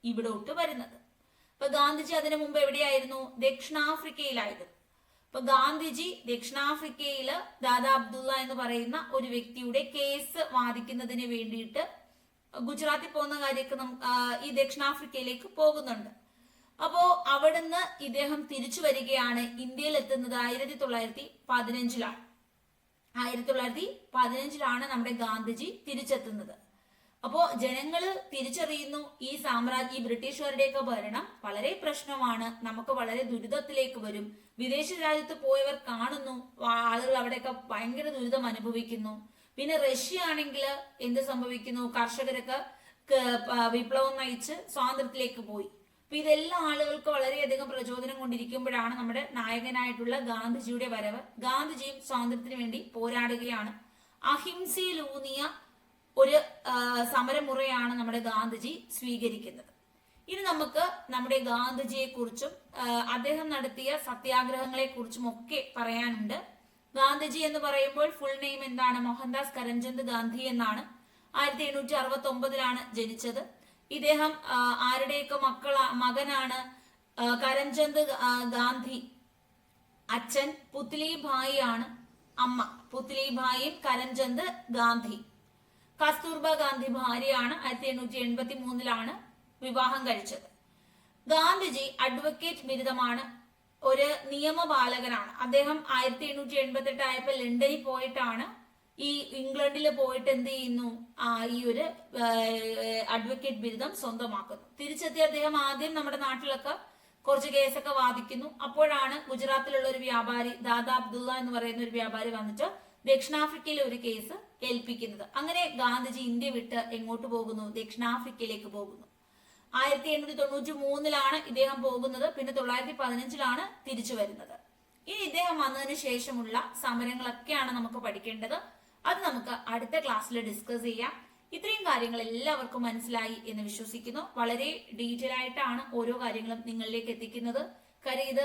ഇവിടോട്ട് വരുന്നത്. ഇപ്പൊ ഗാന്ധിജി അതിനു മുമ്പ് എവിടെയായിരുന്നു? ദക്ഷിണാഫ്രിക്കയിലായിരുന്നു. ഇപ്പൊ ഗാന്ധിജി ദക്ഷിണാഫ്രിക്കയില് ദാദാ അബ്ദുള്ള എന്ന് പറയുന്ന ഒരു വ്യക്തിയുടെ കേസ് വാദിക്കുന്നതിന് വേണ്ടിയിട്ട് ഗുജറാത്തിൽ പോകുന്ന കാര്യമൊക്കെ ഈ ദക്ഷിണാഫ്രിക്കയിലേക്ക് പോകുന്നുണ്ട്. അപ്പോ അവിടുന്ന് ഇദ്ദേഹം തിരിച്ചു വരികയാണ്. ഇന്ത്യയിൽ എത്തുന്നത് 1915 1915 നമ്മുടെ ഗാന്ധിജി തിരിച്ചെത്തുന്നത്. അപ്പോ ജനങ്ങള് തിരിച്ചറിയുന്നു ഈ ബ്രിട്ടീഷുകാരുടെയൊക്കെ ഭരണം വളരെ പ്രശ്നമാണ്, നമുക്ക് വളരെ ദുരിതത്തിലേക്ക് വരും. വിദേശ രാജ്യത്ത് പോയവർ കാണുന്നു ആളുകൾ അവിടെയൊക്കെ ഭയങ്കര ദുരിതം അനുഭവിക്കുന്നു. പിന്നെ റഷ്യ ആണെങ്കിൽ എന്ത് സംഭവിക്കുന്നു? കർഷകരൊക്കെ വിപ്ലവം നയിച്ച് സ്വാതന്ത്ര്യത്തിലേക്ക് പോയി. അപ്പൊ ഇതെല്ലാം ആളുകൾക്ക് വളരെയധികം പ്രചോദനം കൊണ്ടിരിക്കുമ്പോഴാണ് നമ്മുടെ നായകനായിട്ടുള്ള ഗാന്ധിജിയുടെ വരവ്. ഗാന്ധിജിയും സ്വാതന്ത്ര്യത്തിന് വേണ്ടി പോരാടുകയാണ്. അഹിംസയിലൂന്നിയ ഒരു സമരമുറയാണ് നമ്മുടെ ഗാന്ധിജി സ്വീകരിക്കുന്നത്. ഇനി നമുക്ക് നമ്മുടെ ഗാന്ധിജിയെ കുറിച്ചും അദ്ദേഹം നടത്തിയ സത്യാഗ്രഹങ്ങളെ കുറിച്ചും ഒക്കെ പറയാനുണ്ട്. ഗാന്ധിജി എന്ന് പറയുമ്പോൾ ഫുൾ നെയിം എന്താണ്? മോഹൻദാസ് കരംചന്ദ് ഗാന്ധി എന്നാണ്. 1869 ജനിച്ചത്. ഇദ്ദേഹം ആരുടെയൊക്കെ മകനാണ്? കരംചന്ദ് ഗാന്ധി അച്ഛൻ പുത്ലി ഭായി ആണ്, അമ്മ പുത്ലി ഭായിയും കരംചന്ദ് ഗാന്ധി. കസ്തൂർബ ഗാന്ധി ഭാര്യയാണ്. 1883 വിവാഹം കഴിച്ചത്. ഗാന്ധിജി അഡ്വക്കേറ്റ് ബിരുദമാണ്. ഒരു നിയമപാലകനാണ്. അദ്ദേഹം 1888 ആയപ്പോൾ ലണ്ടനിൽ പോയിട്ടാണ് ഈ ഇംഗ്ലണ്ടിൽ പോയിട്ട് എന്ത് ചെയ്യുന്നു? ഈ ഒരു അഡ്വക്കേറ്റ് ബിരുദം സ്വന്തമാക്കുന്നു. തിരിച്ചെത്തിയ അദ്ദേഹം ആദ്യം നമ്മുടെ നാട്ടിലൊക്കെ കുറച്ച് കേസൊക്കെ വാദിക്കുന്നു. അപ്പോഴാണ് ഗുജറാത്തിലുള്ള ഒരു വ്യാപാരി ദാദാ അബ്ദുള്ള എന്ന് പറയുന്ന ഒരു വ്യാപാരി വന്നിട്ട് ദക്ഷിണാഫ്രിക്കയിലെ ഒരു കേസ് ഏൽപ്പിക്കുന്നത്. അങ്ങനെ ഗാന്ധിജി ഇന്ത്യ വിട്ട് എങ്ങോട്ട് പോകുന്നു? ദക്ഷിണാഫ്രിക്കയിലേക്ക് പോകുന്നു. 1893 ഇദ്ദേഹം പോകുന്നത്. പിന്നെ 1915 തിരിച്ചു വരുന്നത്. ഇനി ഇദ്ദേഹം വന്നതിന് ശേഷമുള്ള സമരങ്ങളൊക്കെയാണ് നമുക്ക് പഠിക്കേണ്ടത്. അത് നമുക്ക് അടുത്ത ക്ലാസ്സിൽ ഡിസ്കസ് ചെയ്യാം. ഇത്രയും കാര്യങ്ങൾ എല്ലാവർക്കും മനസ്സിലായി എന്ന് വിശ്വസിക്കുന്നു. വളരെ ഡീറ്റെയിൽ ആയിട്ടാണ് ഓരോ കാര്യങ്ങളും നിങ്ങളിലേക്ക് എത്തിക്കുന്നത്. കാര്യം ഇത്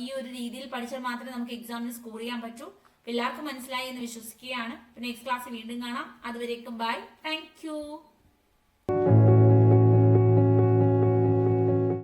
ഈ ഒരു രീതിയിൽ പഠിച്ചാൽ മാത്രമേ നമുക്ക് എക്സാമിന് സ്കോർ ചെയ്യാൻ പറ്റൂ. എല്ലാവർക്കും മനസ്സിലായി എന്ന് വിശ്വസിക്കുകയാണ്. നെക്സ്റ്റ് ക്ലാസ് വീണ്ടും കാണാം. അതുവരേക്കും ബൈ. Thank you.